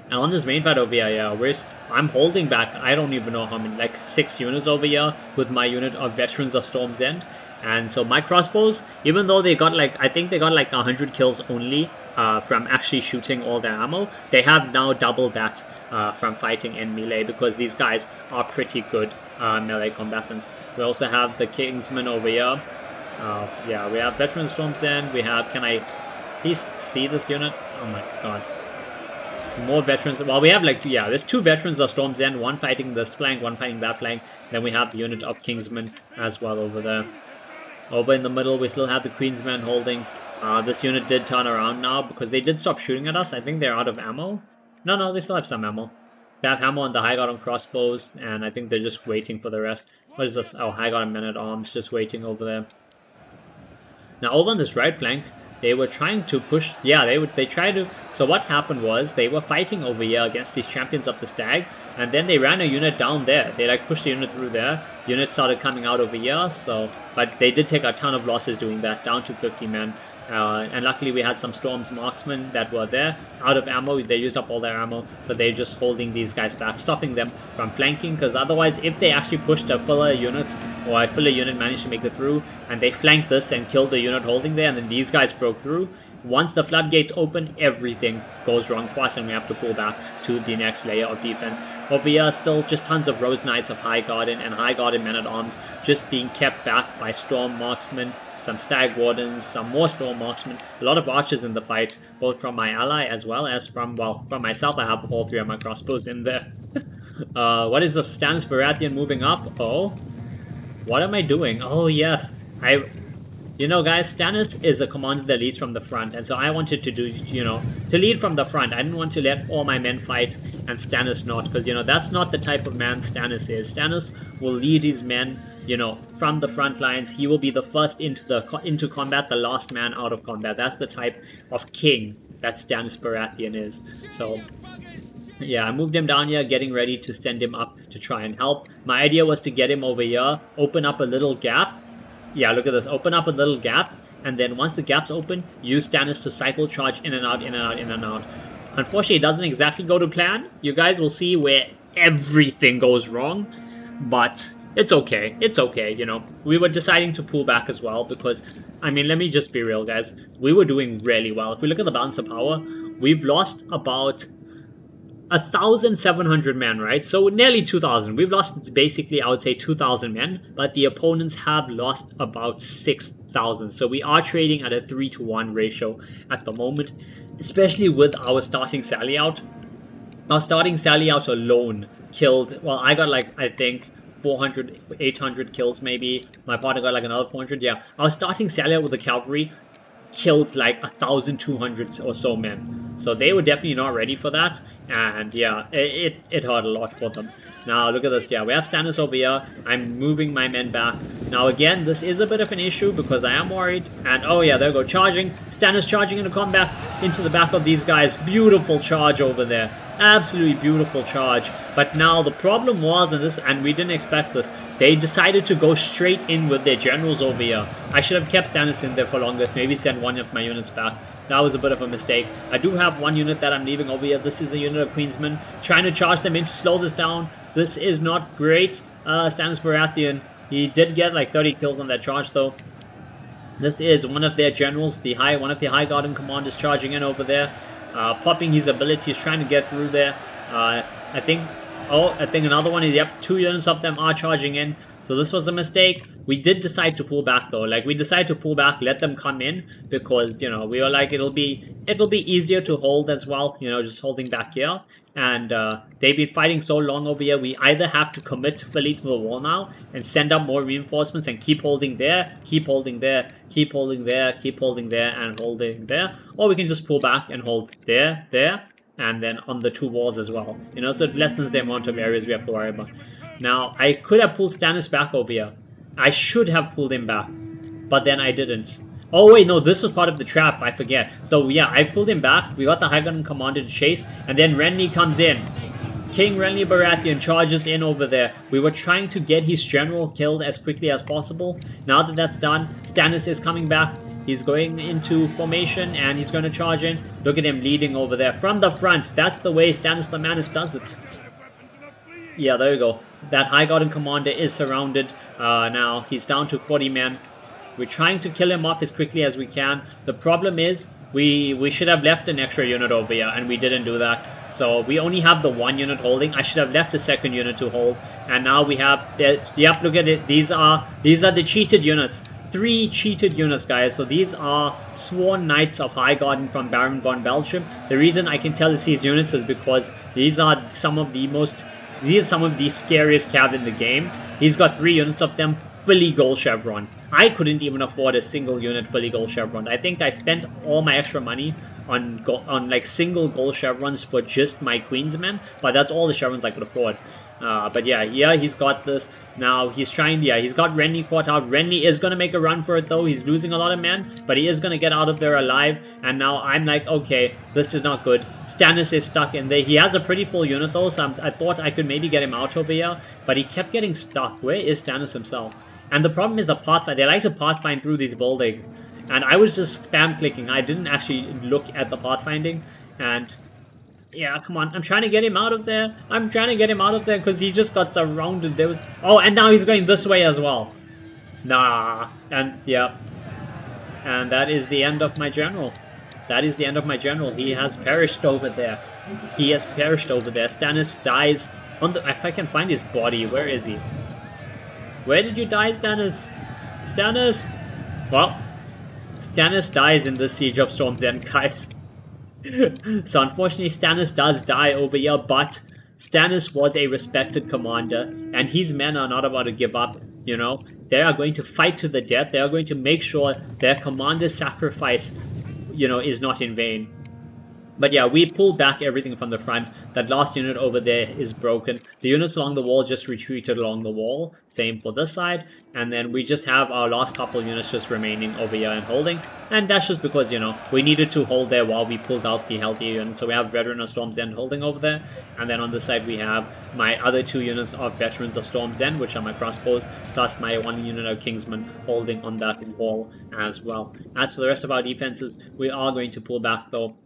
And on this main fight over here, yeah, I'm holding back, I don't even know how many, like 6 units over here with my unit of Veterans of Storm's End. And so my crossbows, even though they got like, I think they got like 100 kills only from actually shooting all their ammo, they have now doubled that from fighting in melee, because these guys are pretty good melee combatants. We also have the Kingsmen over here. Yeah, we have Veteran Storm's End. We have, can I please see this unit? Oh my god. More veterans. Well, we have like, yeah, there's 2 veterans of Storm's End, one fighting this flank, one fighting that flank. Then we have the unit of Kingsmen as well over there. Over in the middle, we still have the Queensmen holding. This unit did turn around now because they did stop shooting at us. I think they're out of ammo. No, they still have some ammo. They have ammo on the High Guard on crossbows, and I think they're just waiting for the rest. What is this? Oh, High Guard and Men-at-Arms just waiting over there. Now, over on this right flank, they were trying to push. Yeah, they tried to. So what happened was they were fighting over here against these champions of the Stag, and then they ran a unit down there. They like pushed the unit through there. Units started coming out over here. So, but they did take a ton of losses doing that, down to 50 men. And luckily we had some Storm's marksmen that were there, out of ammo. They used up all their ammo, so they're just holding these guys back, stopping them from flanking, because otherwise if they actually pushed a filler unit, or a filler unit managed to make it through, and they flanked this and killed the unit holding there, and then these guys broke through, once the floodgates open, everything goes wrong for us, and we have to pull back to the next layer of defense. Over here, still just tons of Rose Knights of High Garden and High Garden Men-at-Arms just being kept back by Storm Marksmen, some Stag Wardens, some more Storm Marksmen, a lot of archers in the fight, both from my ally as well as from, well, from myself. I have all 3 of my crossbows in there. What is the Stannis Baratheon moving up? Oh, what am I doing? Oh, yes. You know, guys, Stannis is a commander that leads from the front, and so I wanted to do, you know, to lead from the front. I didn't want to let all my men fight and Stannis not, because, you know, that's not the type of man Stannis is. Stannis will lead his men, you know, from the front lines. He will be the first into combat, the last man out of combat. That's the type of king that Stannis Baratheon is. So, yeah, I moved him down here, getting ready to send him up to try and help. My idea was to get him over here, open up a little gap. Yeah, look at this. Open up a little gap, and then once the gap's open, use Stannis to cycle charge in and out, in and out, in and out. Unfortunately, it doesn't exactly go to plan. You guys will see where everything goes wrong, but it's okay. It's okay, you know. We were deciding to pull back as well because, I mean, let me just be real, guys. We were doing really well. If we look at the balance of power, we've lost about 1,700 men, right? So nearly 2,000. We've lost basically, I would say, 2,000 men, but the opponents have lost about 6,000. So we are trading at a 3-to-1 ratio at the moment, especially with our starting sally out. Our starting sally out alone killed, well, I got like, I think, 400, 800 kills maybe. My partner got like another 400. Yeah, our starting sally out with the cavalry killed like 1,200 or so men. So they were definitely not ready for that. And yeah, it hurt a lot for them. Now look at this. Yeah, we have Stannis over here. I'm moving my men back. Now again, this is a bit of an issue because I am worried. And oh yeah, there we go, charging. Stannis charging into combat into the back of these guys. Beautiful charge over there. Absolutely beautiful charge. But now the problem was, and we didn't expect this, they decided to go straight in with their generals over here. I should have kept Stannis in there for longer, maybe send one of my units back. That was a bit of a mistake. I do have one unit that I'm leaving over here. This is a unit of Queensmen, trying to charge them in to slow this down. This is not great. Stannis Baratheon, he did get like 30 kills on that charge though. This is one of their generals, one of the High Garden commanders charging in over there, popping his abilities, trying to get through there. I think another one is, yep, 2 units of them are charging in. So this was a mistake. We did decide to pull back though. Like, we decided to pull back, let them come in, because, you know, we were like, it'll be easier to hold as well, you know, just holding back here. And they've been fighting so long over here, we either have to commit fully to the wall now and send up more reinforcements and keep holding there, keep holding there, keep holding there, keep holding there, and holding there. Or we can just pull back and hold there, there, and then on the 2 walls as well. You know, so it lessens the amount of areas we have to worry about. Now, I could have pulled Stannis back over here. I should have pulled him back, but then I didn't. Oh wait, no, this was part of the trap, I forget. So yeah, I pulled him back, we got the High Garden commander to chase, and then Renly comes in. King Renly Baratheon charges in over there. We were trying to get his general killed as quickly as possible. Now that that's done, Stannis is coming back. He's going into formation and he's going to charge in. Look at him leading over there from the front. That's the way Stannis the Manus does it. Yeah, there you go. That High Garden commander is surrounded. Now he's down to 40 men. We're trying to kill him off as quickly as we can. The problem is we should have left an extra unit over here, and we didn't do that. So we only have the 1 unit holding. I should have left a 2nd unit to hold. And now we have, yep, look at it. These are the cheated units. 3 cheated units, guys. So these are sworn knights of High Garden from Baron von Belgium. The reason I can tell it's these units is because these are some of the scariest cav in the game. He's got 3 units of them fully gold chevron. I couldn't even afford a single unit fully gold chevron. I think I spent all my extra money on like single gold chevrons for just my Queensmen, but that's all the chevrons I could afford. But yeah, he's got this. Now he's trying, he's got Renly caught out. Renly is going to make a run for it though. He's losing a lot of men, but he is going to get out of there alive. And now I'm like, okay, this is not good. Stannis is stuck in there. He has a pretty full unit though, so I thought I could maybe get him out over here, but he kept getting stuck. Where is Stannis himself? And the problem is the pathfind. They like to pathfind through these buildings. And I was just spam clicking. I didn't actually look at the pathfinding. And yeah, come on. I'm trying to get him out of there. I'm trying to get him out of there because he just got surrounded. There was... Oh, and now he's going this way as well. Nah. And yeah. And that is the end of my general. That is the end of my general. He has perished over there. He has perished over there. Stannis dies on the... If I can find his body, where is he? Where did you die, Stannis? Stannis? Well, Stannis dies in the Siege of Storm's End, guys. So unfortunately, Stannis does die over here, but Stannis was a respected commander, and his men are not about to give up, you know. They are going to fight to the death. They are going to make sure their commander's sacrifice, you know, is not in vain. But yeah, we pulled back everything from the front. That last unit over there is broken. The units along the wall just retreated along the wall. Same for this side. And then we just have our last couple units just remaining over here and holding. And that's just because, you know, we needed to hold there while we pulled out the healthier units. So we have Veteran of Storm's End holding over there. And then on this side we have my other 2 units of Veterans of Storm's End, which are my crossbows, plus my 1 unit of Kingsmen holding on that wall as well. As for the rest of our defenses, we are going to pull back though.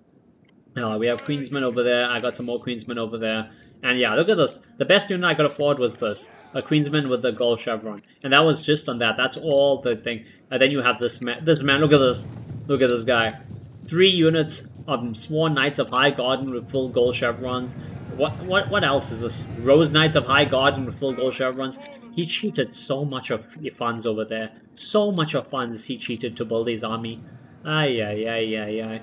We have Queensmen over there. I got some more Queensmen over there. And yeah, look at this. The best unit I could afford was this. A Queensman with the gold chevron. And that was just on that. That's all the thing. And then you have this man. Look at this. Look at this guy. 3 units of sworn Knights of High Garden with full gold chevrons. What else is this? Rose Knights of High Garden with full gold chevrons. He cheated so much of funds over there. So much of funds he cheated to build his army. Ay.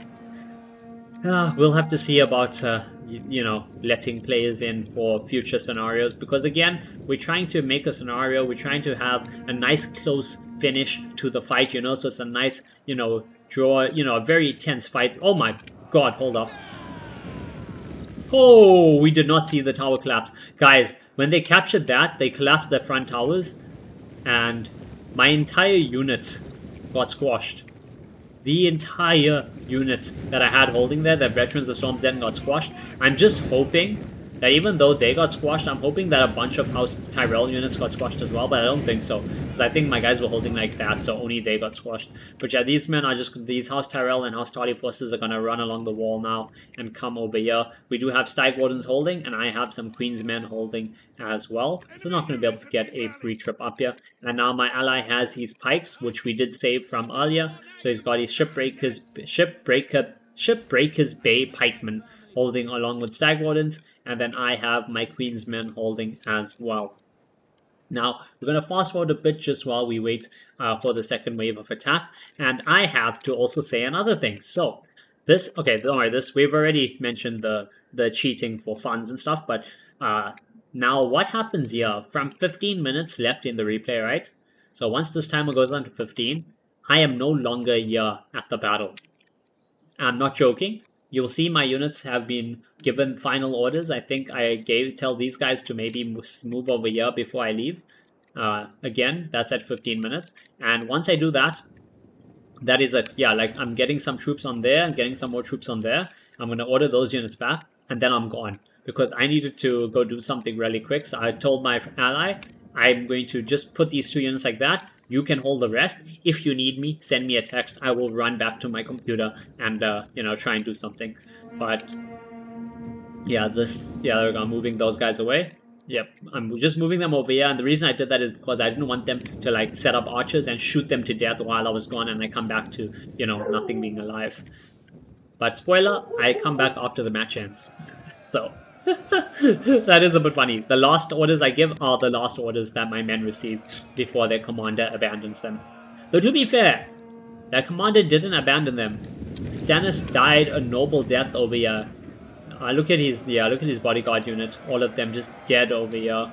We'll have to see about, you know, letting players in for future scenarios. Because again, we're trying to make a scenario. We're trying to have a nice close finish to the fight, you know. So it's a nice, you know, draw, you know, a very tense fight. Oh my god, hold up. Oh, we did not see the tower collapse. Guys, when they captured that, they collapsed their front towers. And my entire unit got squashed. The entire unit that I had holding there, the Veterans of Storm's End, got squashed. I'm just hoping that even though they got squashed, I'm hoping that a bunch of House Tyrell units got squashed as well, but I don't think so, because I think my guys were holding like that, so only they got squashed. But yeah, these men are just, these House Tyrell and House Tardy forces are gonna run along the wall now and come over here. We do have Stag Wardens holding, and I have some Queen's men holding as well, so not gonna be able to get a free trip up here. And now my ally has his pikes, which we did save from earlier, so he's got his Shipbreakers Bay pikemen holding along with Stag Wardens, and then I have my Queen's men holding as well. Now, we're going to fast forward a bit just while we wait for the second wave of attack, and I have to also say another thing. So, this, okay, don't worry, this, we've already mentioned the cheating for funds and stuff, but now what happens here, from 15 minutes left in the replay, right? So once this timer goes on to 15, I am no longer here at the battle. I'm not joking. You'll see my units have been given final orders. I think I tell these guys to maybe move over here before I leave. Again, that's at 15 minutes. And once I do that, that is it. Yeah, like I'm getting some troops on there. I'm getting some more troops on there. I'm going to order those units back. And then I'm gone. Because I needed to go do something really quick. So I told my ally, I'm going to just put these 2 units like that. You can hold the rest. If you need me, send me a text. I will run back to my computer and, you know, try and do something. But, yeah, I'm moving those guys away. Yep, I'm just moving them over here. And the reason I did that is because I didn't want them to, like, set up archers and shoot them to death while I was gone. And I come back to, you know, nothing being alive. But, spoiler, I come back after the match ends. So... that is a bit funny. The last orders I give are the last orders that my men receive before their commander abandons them. Though to be fair, their commander didn't abandon them. Stannis died a noble death over here. Look at his bodyguard unit. All of them just dead over here.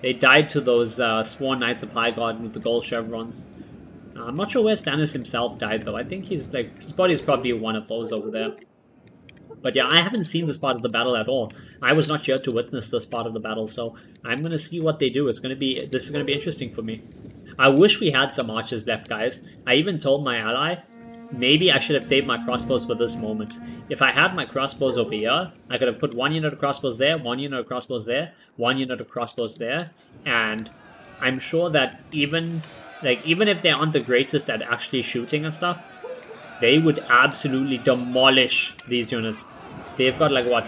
They died to those sworn knights of Highgarden with the gold chevrons. I'm not sure where Stannis himself died though. I think his body is probably one of those over there. But yeah, I haven't seen this part of the battle at all. I was not here to witness this part of the battle, so I'm gonna see what they do. This is gonna be interesting for me. I wish we had some archers left, guys. I even told my ally, maybe I should have saved my crossbows for this moment. If I had my crossbows over here, I could have put 1 unit of crossbows there, 1 unit of crossbows there, 1 unit of crossbows there, and I'm sure that even if they aren't the greatest at actually shooting and stuff, they would absolutely demolish these units. They've got like what,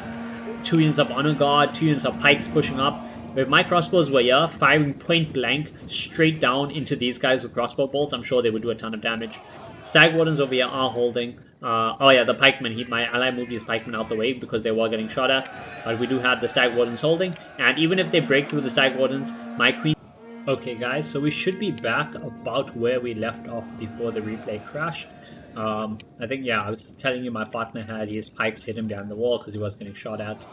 2 units of honor guard, 2 units of pikes pushing up. If my crossbows were here, firing point blank straight down into these guys with crossbow bolts, I'm sure they would do a ton of damage. Stag Wardens over here are holding. Oh yeah, the pikemen. My ally moved these pikemen out the way because they were getting shot at. But we do have the Stag Wardens holding. And even if they break through the Stag Wardens, my queen... Okay guys, so we should be back about where we left off before the replay crashed. I think, yeah, I was telling you my partner had his pikes hit him behind the wall because he was getting shot at.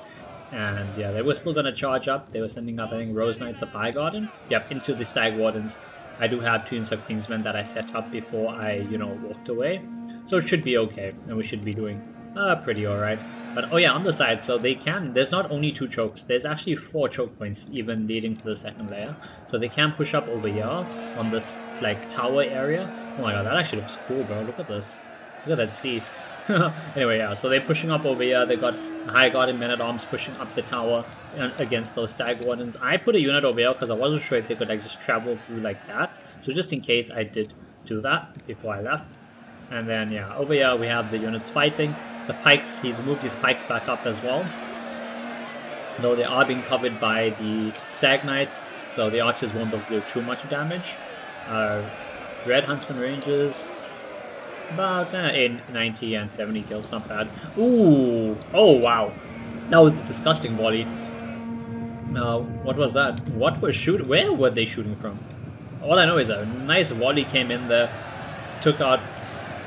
And yeah, they were still going to charge up. They were sending up, I think, Rose Knights of Highgarden. Yep, into the Stag Wardens. I do have 2 units of Queensmen that I set up before I, you know, walked away. So it should be okay, and we should be doing pretty alright. But oh yeah, on the side, so they can, there's not only 2 chokes, there's actually 4 choke points even leading to the second layer. So they can push up over here on this like tower area. Oh my god, that actually looks cool, bro. Look at this. Look at that sea. Anyway, yeah, so they're pushing up over here. They got Highgarden men-at-arms pushing up the tower against those Stag Wardens. I put a unit over here because I wasn't sure if they could like just travel through like that. So just in case I did do that before I left. And then, yeah, over here we have the units fighting. The pikes, he's moved his pikes back up as well. Though they are being covered by the Stag Knights, so the archers won't be able to do too much damage. Red Huntsman Rangers, about 90 and 70 kills, not bad. Ooh, oh wow, that was a disgusting volley. What was that? Where were they shooting from? All I know is a nice volley came in there, took out.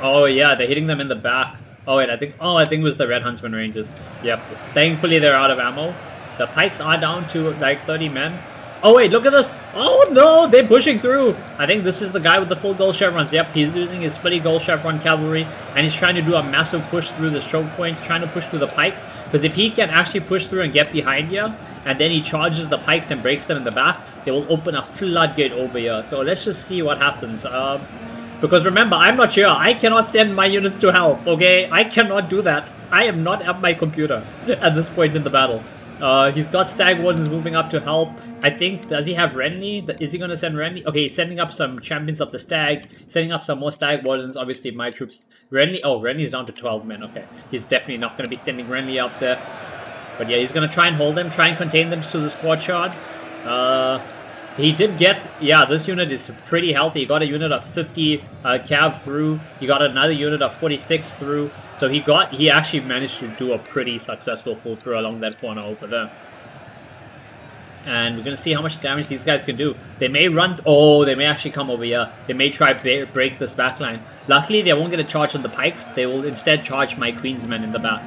Oh yeah, they're hitting them in the back. Oh wait, I think it was the Red Huntsman Rangers. Yep. Thankfully they're out of ammo. The pikes are down to like 30 men. Oh wait, look at this. Oh no, they're pushing through. I think this is the guy with the full gold chevrons. Yep, he's using his fully gold chevron cavalry and he's trying to do a massive push through the choke point, trying to push through the pikes. Because if he can actually push through and get behind here, and then he charges the pikes and breaks them in the back, they will open a floodgate over here. So let's just see what happens. Because remember, I'm not here. I cannot send my units to help, okay? I cannot do that. I am not at my computer at this point in the battle. He's got Stag Wardens moving up to help. I think, does he have Renly? Is he going to send Renly? Okay, he's sending up some Champions of the Stag, setting up some more Stag Wardens. Obviously, my troops... Renly... Oh, Renly's down to 12 men. Okay, he's definitely not going to be sending Renly up there. But yeah, he's going to try and hold them, try and contain them to the squad shard. He did get... Yeah, this unit is pretty healthy. He got a unit of 50 cav through. He got another unit of 46 through. So he actually managed to do a pretty successful pull through along that corner over there. And we're going to see how much damage these guys can do. They may run... Oh, they may actually come over here. They may try break this backline. Luckily, they won't get a charge on the pikes. They will instead charge my Queen's men in the back.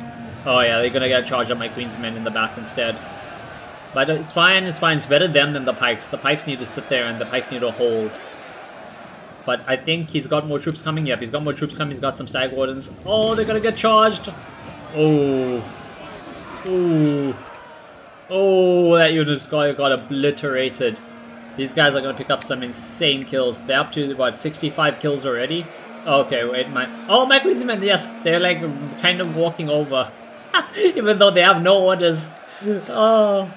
Oh yeah, they're going to get a charge on my Queen's men in the back instead. But it's fine, it's fine. It's better them than the pikes. The pikes need to sit there and the pikes need to hold. But I think he's got more troops coming. Yep, he's got more troops coming. He's got some Stag Wardens. Oh, they're going to get charged. Oh. Ooh. Oh, that unit's got obliterated. These guys are going to pick up some insane kills. They're up to, what, 65 kills already? Okay, wait, my Queen's men, yes. They're like kind of walking over. Even though they have no orders. Oh.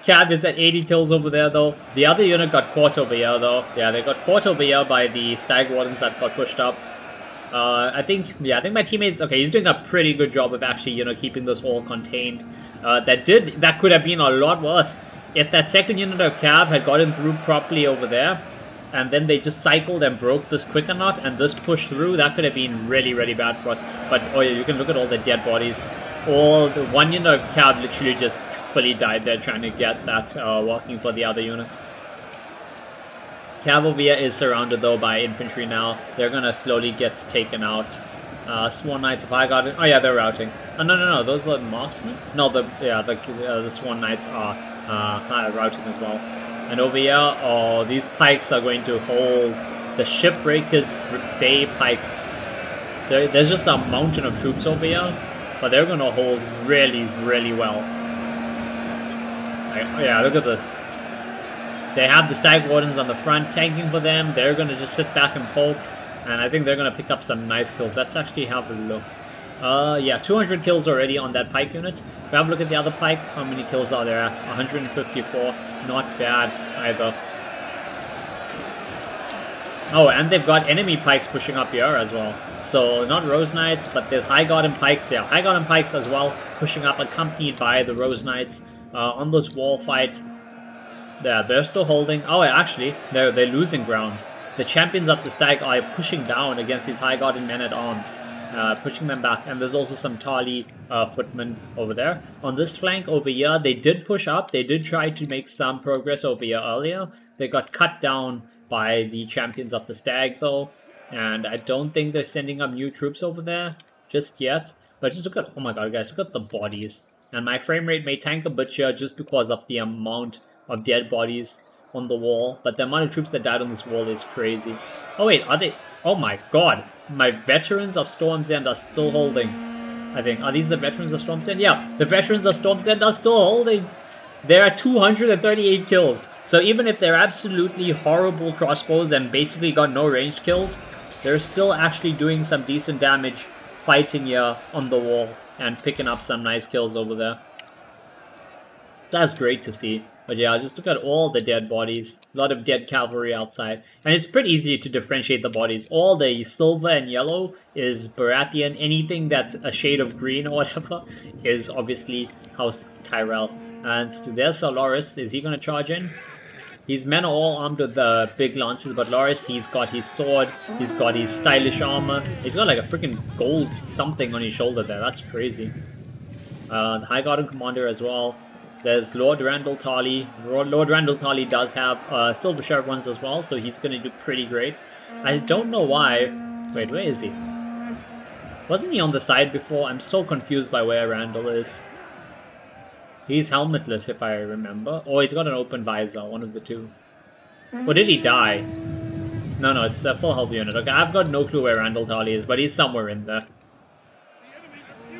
Cab is at 80 kills over there, though. The other unit got caught over here, though. Yeah, they got caught over here by the Stag Wardens that got pushed up. I think my teammates... Okay, he's doing a pretty good job of actually, you know, keeping this all contained. That could have been a lot worse. If that second unit of Cav had gotten through properly over there, and then they just cycled and broke this quick enough, and this pushed through, that could have been really, really bad for us. But, oh yeah, you can look at all the dead bodies. All the one unit of Cav literally just fully died there trying to get that walking for the other units. Cavalry is surrounded though by infantry now. They're gonna slowly get taken out. Sworn Knights, if I got it. Oh yeah, they're routing. Oh no, those are marksmen. No, the Sworn Knights are routing as well. And over here, oh, these pikes are going to hold the Shipbreakers Bay pikes. There's just a mountain of troops over here, but they're gonna hold really, really well. Yeah, look at this. They have the Stag Wardens on the front tanking for them. They're going to just sit back and poke. And I think they're going to pick up some nice kills. Let's actually have a look. Yeah, 200 kills already on that pike unit. We have a look at the other pike. How many kills are there at? 154. Not bad either. Oh, and they've got enemy pikes pushing up here as well. So, not Rose Knights, but there's High Garden pikes. Yeah, High Garden pikes as well, pushing up, accompanied by the Rose Knights on this wall fight. Yeah, they're still holding. Oh, actually, they're losing ground. The Champions of the Stag are pushing down against these High Garden men-at-arms, pushing them back. And there's also some Tali footmen over there. On this flank over here, they did push up. They did try to make some progress over here earlier. They got cut down by the Champions of the Stag, though. And I don't think they're sending up new troops over there just yet. But just look at... Oh my god, guys, look at the bodies. And my frame rate may tank a bit here just because of the amount of dead bodies on the wall, but the amount of troops that died on this wall is crazy. Oh wait, are they... Oh my god, my veterans of Storm's End are still holding, I think. Are these the veterans of Storm's End? Yeah, the veterans of Storm's End are still holding. They're at 238 kills. So even if they're absolutely horrible crossbows and basically got no ranged kills, they're still actually doing some decent damage fighting here on the wall and picking up some nice kills over there. So that's great to see. But yeah, just look at all the dead bodies. A lot of dead cavalry outside. And it's pretty easy to differentiate the bodies. All the silver and yellow is Baratheon. Anything that's a shade of green or whatever is obviously House Tyrell. And so there's Loris. Is he going to charge in? His men are all armed with the big lances, but Loris, he's got his sword, he's got his stylish armor. He's got like a freaking gold something on his shoulder there. That's crazy. The High Garden Commander as well. There's Lord Randall Tarley. Lord Randall Tarley does have silver sheriff ones as well, so he's going to do pretty great. I don't know why. Wait, where is he? Wasn't he on the side before? I'm so confused by where Randall is. He's helmetless, if I remember. Or he's got an open visor, one of the two. Or did he die? No, it's a full health unit. Okay, I've got no clue where Randall Tarley is, but he's somewhere in there.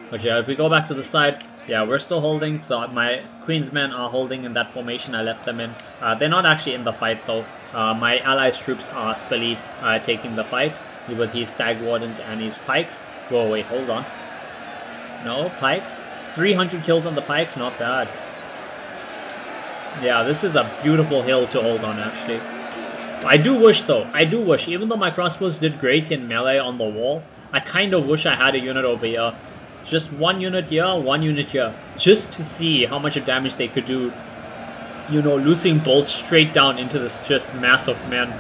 But yeah, if we go back to the side, yeah, we're still holding. So my Queen's men are holding in that formation I left them in. They're not actually in the fight though. My allies' troops are fully taking the fight with his Stag Wardens and his Pikes. Whoa, wait, hold on. No, Pikes. 300 kills on the Pikes, not bad. Yeah, this is a beautiful hill to hold on, actually. I do wish, though, even though my crossbows did great in melee on the wall, I kind of wish I had a unit over here. Just one unit here, one unit here. Just to see how much damage they could do, you know, loosing bolts straight down into this just mass of men.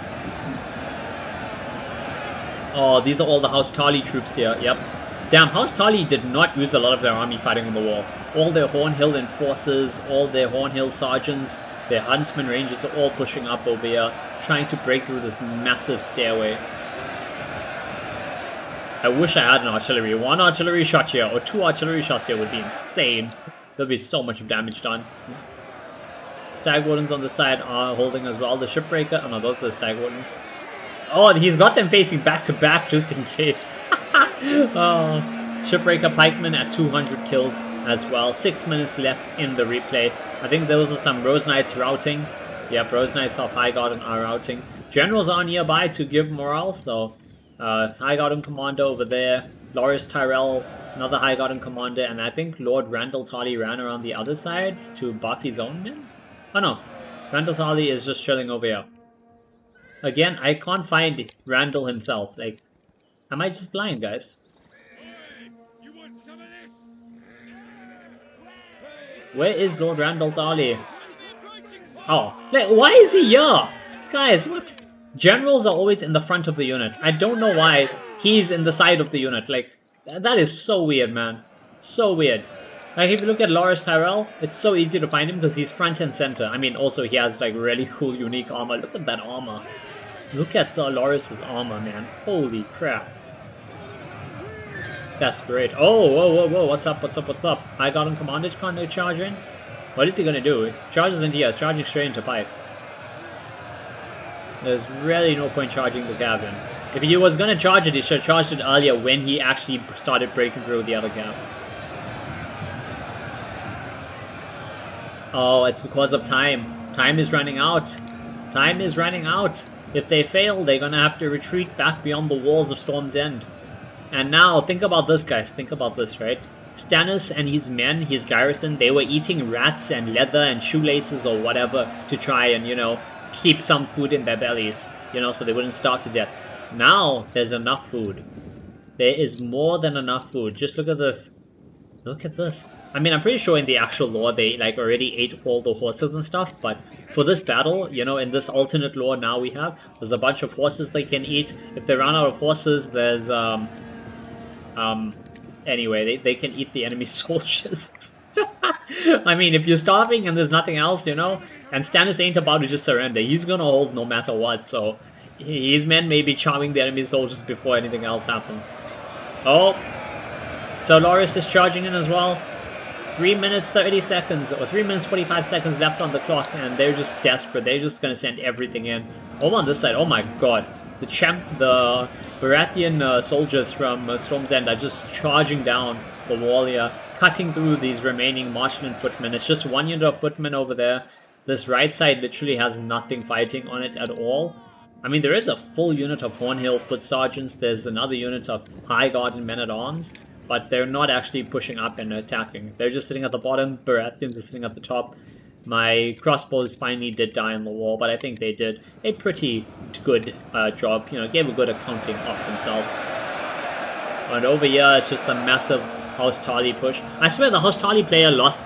Oh, these are all the House Tyrell troops here, yep. Damn, House Tyrell did not use a lot of their army fighting on the wall. All their Hornhill enforcers, all their Hornhill sergeants, their huntsman rangers are all pushing up over here, trying to break through this massive stairway. I wish I had an artillery. One artillery shot here, or two artillery shots here would be insane. There'll be so much damage done. Stag Wardens on the side are holding as well. The Shipbreaker, oh no, those are the Stag Wardens. Oh, he's got them facing back to back just in case. Oh, Shipbreaker Pikemen at 200 kills as well. 6 minutes left in the replay. I think those are some Rose Knights routing. Yep, Rose Knights of High Garden are routing. Generals are nearby to give morale, so High Garden Commander over there. Loras Tyrell, another High Garden Commander, and I think Lord Randall Tarly ran around the other side to buff his own men? Oh no, Randall Tarly is just chilling over here. Again, I can't find Randall himself. Like, am I just blind, guys? You want some of this? Where is Lord Randall Tarly? Oh, like, why is he here? Guys, what? Generals are always in the front of the unit. I don't know why he's in the side of the unit. Like, that is so weird, man. So weird. Like, if you look at Loras Tyrell, it's so easy to find him because he's front and center. I mean, also he has, like, really cool, unique armor. Look at that armor. Look at Sir Loras' armor, man. Holy crap. That's great. Oh, whoa, whoa, whoa. What's up, what's up, what's up? I got him commanded. Can't they charge in? What is he gonna do? He charges into here. He's charging straight into pipes. There's really no point charging the cabin. If he was gonna charge it, he should have charged it earlier when he actually started breaking through the other gap. Oh, it's because of time. Time is running out. Time is running out. If they fail, they're gonna have to retreat back beyond the walls of Storm's End. And now, think about this, guys. Think about this, right? Stannis and his men, his garrison, they were eating rats and leather and shoelaces or whatever to try and, you know, keep some food in their bellies, you know, so they wouldn't starve to death. Now, there's enough food. There is more than enough food. Just look at this. Look at this. I mean, I'm pretty sure in the actual lore they, like, already ate all the horses and stuff, but for this battle, you know, in this alternate lore now we have, there's a bunch of horses they can eat. If they run out of horses, there's, anyway, they can eat the enemy soldiers. I mean, if you're starving and there's nothing else, you know, and Stannis ain't about to just surrender. He's gonna hold no matter what, so his men may be charming the enemy soldiers before anything else happens. Oh, so Loras is charging in as well. 3 minutes 30 seconds, or 3 minutes 45 seconds left on the clock, and they're just desperate. They're just gonna send everything in. Over on this side, oh my god. The Baratheon soldiers from Storm's End are just charging down the wall here, cutting through these remaining marshland footmen. It's just one unit of footmen over there. This right side literally has nothing fighting on it at all. I mean, there is a full unit of Hornhill foot sergeants. There's another unit of High Guard and men-at-arms, but they're not actually pushing up and attacking. They're just sitting at the bottom. Baratheons are sitting at the top. My crossbows finally did die on the wall, but I think they did a pretty good job. You know, gave a good accounting of themselves. And over here, it's just a massive House Tyrell push. I swear the House Tyrell player lost,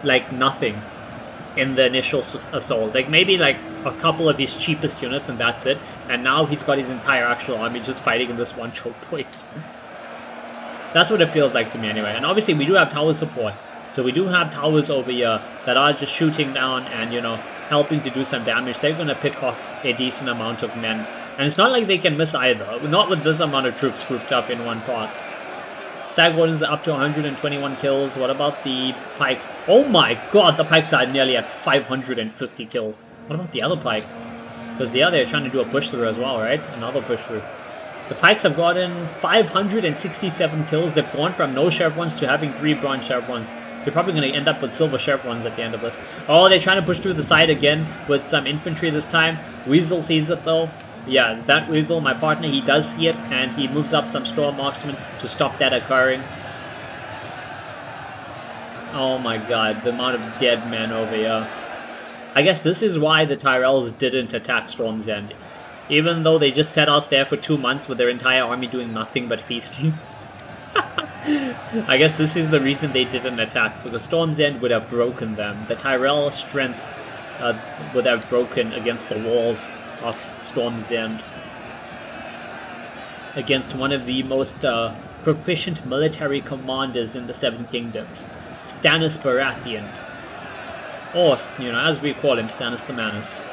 like, nothing in the initial assault. Like, maybe, like, a couple of his cheapest units and that's it. And now he's got his entire actual army just fighting in this one choke point. That's what it feels like to me anyway. And obviously we do have tower support. So we do have towers over here that are just shooting down and, you know, helping to do some damage. They're going to pick off a decent amount of men. And it's not like they can miss either. Not with this amount of troops grouped up in one part. Stag Wardens are up to 121 kills. What about the pikes? Oh my god, the pikes are nearly at 550 kills. What about the other pike? Because the other, they're trying to do a push through as well, right? Another push through. The pikes have gotten 567 kills. They've gone from no chevrons to having 3 bronze chevrons. They're probably going to end up with silver chevrons at the end of this. Oh, they're trying to push through the side again with some infantry this time. Weasel sees it though. Yeah, that Weasel, my partner, he does see it, and he moves up some storm marksmen to stop that occurring. Oh my god, the amount of dead men over here. I guess this is why the Tyrells didn't attack Storm's End. Even though they just sat out there for 2 months with their entire army doing nothing but feasting. I guess this is the reason they didn't attack, because Storm's End would have broken them. The Tyrell strength would have broken against the walls of Storm's End. Against one of the most proficient military commanders in the Seven Kingdoms, Stannis Baratheon. Or, you know, as we call him, Stannis the Manus.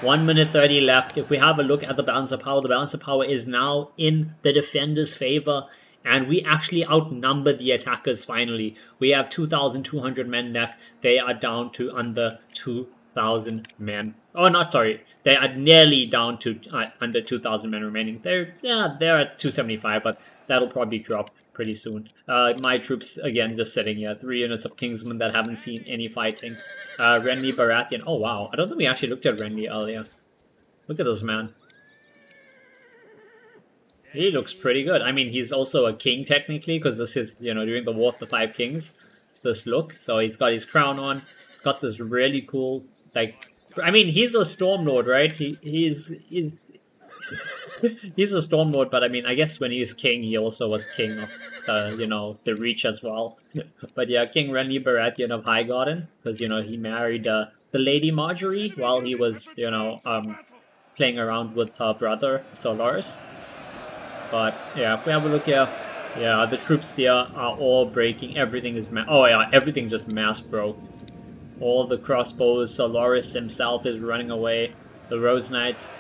1 minute 30 left. If we have a look at the balance of power is now in the defenders' favor. And we actually outnumber the attackers finally. We have 2,200 men left. They are down to under 2,000 men. Oh, not sorry. They are nearly down to under 2,000 men remaining. They're at 275, but that'll probably drop pretty soon. My troops, again, just sitting here. 3 units of Kingsmen that haven't seen any fighting. Renly Baratheon. Oh, wow. I don't think we actually looked at Renly earlier. Look at this man. He looks pretty good. I mean, he's also a king technically, because this is, you know, during the War of the Five Kings. It's this look. So he's got his crown on. He's got this really cool, like, I mean, he's a Storm Lord, right? He's a Storm Lord, but I mean, I guess when he was king, he also was king of, you know, the Reach as well. But yeah, King Renly Baratheon of Highgarden, because, you know, he married the Lady Marjorie while he was, you know, playing around with her brother, Solaris. But yeah, if we have a look here, yeah, the troops here are all breaking. Everything is oh yeah, everything just mass broke. All the crossbows. Solaris himself is running away. The Rose Knights.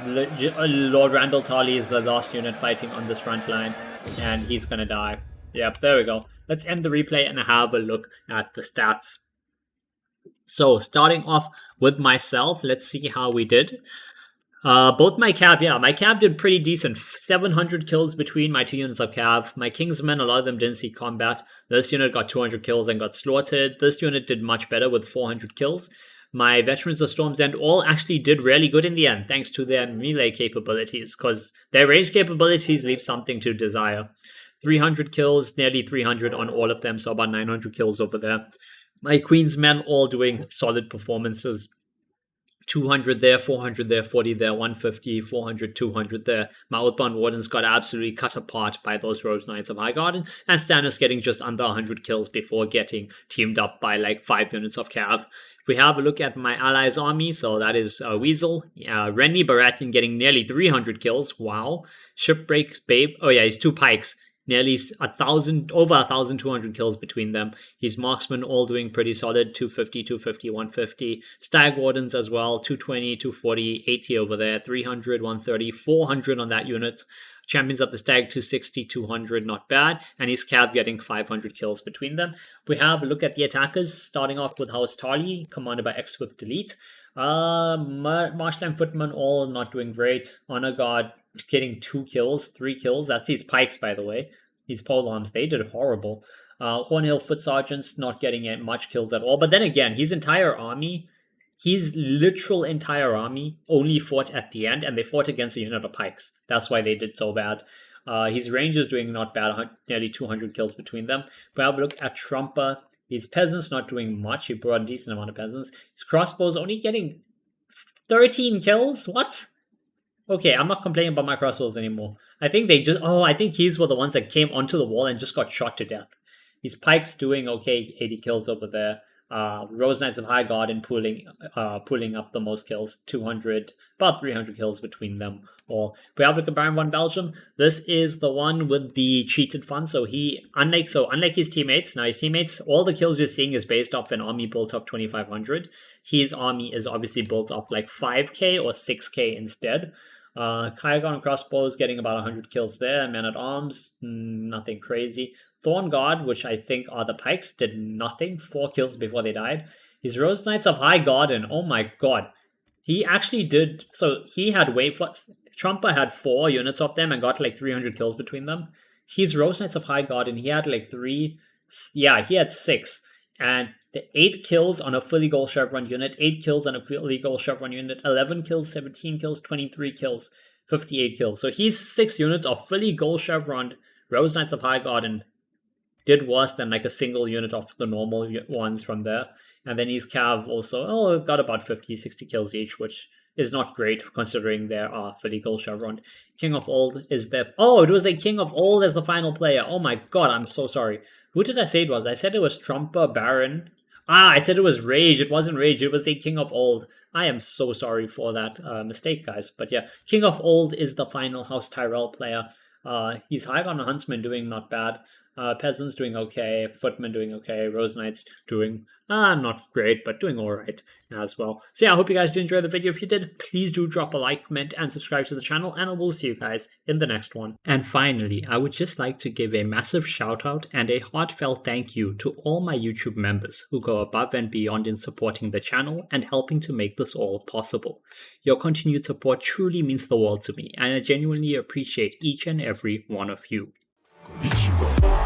Lord Randall Tarly is the last unit fighting on this front line, and he's gonna die. Yep, there we go. Let's end the replay and have a look at the stats. So starting off with myself, let's see how we did. Both my cav did pretty decent. 700 kills between my 2 units of cav. My Kingsmen, a lot of them didn't see combat. This unit got 200 kills and got slaughtered. This unit did much better with 400 kills. My Veterans of Storm's End all actually did really good in the end, thanks to their melee capabilities, because their range capabilities leave something to desire. 300 kills, nearly 300 on all of them, so about 900 kills over there. My Queen's Men all doing solid performances. 200 there, 400 there, 40 there, 150, 400, 200 there. My Outbound Wardens got absolutely cut apart by those Rose Knights of Highgarden, and Stannis getting just under 100 kills before getting teamed up by like 5 units of cav. If we have a look at my allies' army, so that is Weasel, Renly Baratheon getting nearly 300 kills, wow. Shipbreaks, Babe, oh yeah, he's 2 pikes. Nearly over 1,200 kills between them. His marksmen all doing pretty solid, 250, 250, 150. Stag Wardens as well, 220, 240, 80 over there, 300, 130, 400 on that unit. Champions of the Stag, 260, 200, not bad. And his Cav getting 500 kills between them. We have a look at the attackers, starting off with House Tyrell, commanded by X-Swift Delete. Marshland Footman all not doing great. Honor Guard getting 2 kills, 3 kills. That's his pikes, by the way. His polearms, they did horrible. Hornhill Foot Sergeants not getting much kills at all. But then again, his entire army, his literal entire army only fought at the end, and they fought against a unit of pikes. That's why they did so bad. His Rangers doing not bad, nearly 200 kills between them. We have a look at Trumper. His Peasants not doing much. He brought a decent amount of Peasants. His Crossbows only getting 13 kills? What? Okay, I'm not complaining about my crossbows anymore. I think they just... Oh, I think these were the ones that came onto the wall and just got shot to death. His Pikes doing okay, 80 kills over there. Rose Knights of Highgarden pulling up the most kills, 200, about 300 kills between them all. We have a look at Baron von Belgium. This is the one with the cheated fund. So unlike his teammates, now his teammates, all the kills you're seeing is based off an army built off 2,500. His army is obviously built off like 5k or 6k instead. Kygon Crossbows getting about 100 kills there. Men at Arms, nothing crazy. Thorn Guard, which I think are the Pikes, did nothing. 4 kills before they died. His Rose Knights of Highgarden, oh my god. He actually did, so he had Trumper had 4 units of them and got like 300 kills between them. His Rose Knights of Highgarden, he had like 3, yeah, he had 6. And the 8 kills on a fully gold chevron unit, 8 kills on a fully gold chevron unit, 11 kills, 17 kills, 23 kills, 58 kills. So he's 6 units of fully gold chevron Rose Knights of Highgarden did worse than like a single unit of the normal ones from there. And then his Cav also got about 50-60 kills each, which is not great considering there are fully gold chevron. King of Old is there. Oh, it was a King of Old as the final player. Oh my god, I'm so sorry. Who did I say it was? I said it was Trumper Baron. I said it was Rage. It wasn't Rage. It was a King of Old. I am so sorry for that mistake, guys. But yeah, King of Old is the final House Tyrell player. He's high on Huntsman doing not bad. Peasants doing okay. Footmen doing okay. Rose Knights doing not great, but doing alright as well. So yeah, I hope you guys did enjoy the video. If you did, please do drop a like, comment, and subscribe to the channel, and I will see you guys in the next one. And finally, I would just like to give a massive shout out and a heartfelt thank you to all my YouTube members who go above and beyond in supporting the channel and helping to make this all possible. Your continued support truly means the world to me, and I genuinely appreciate each and every one of you. Konnichiwa.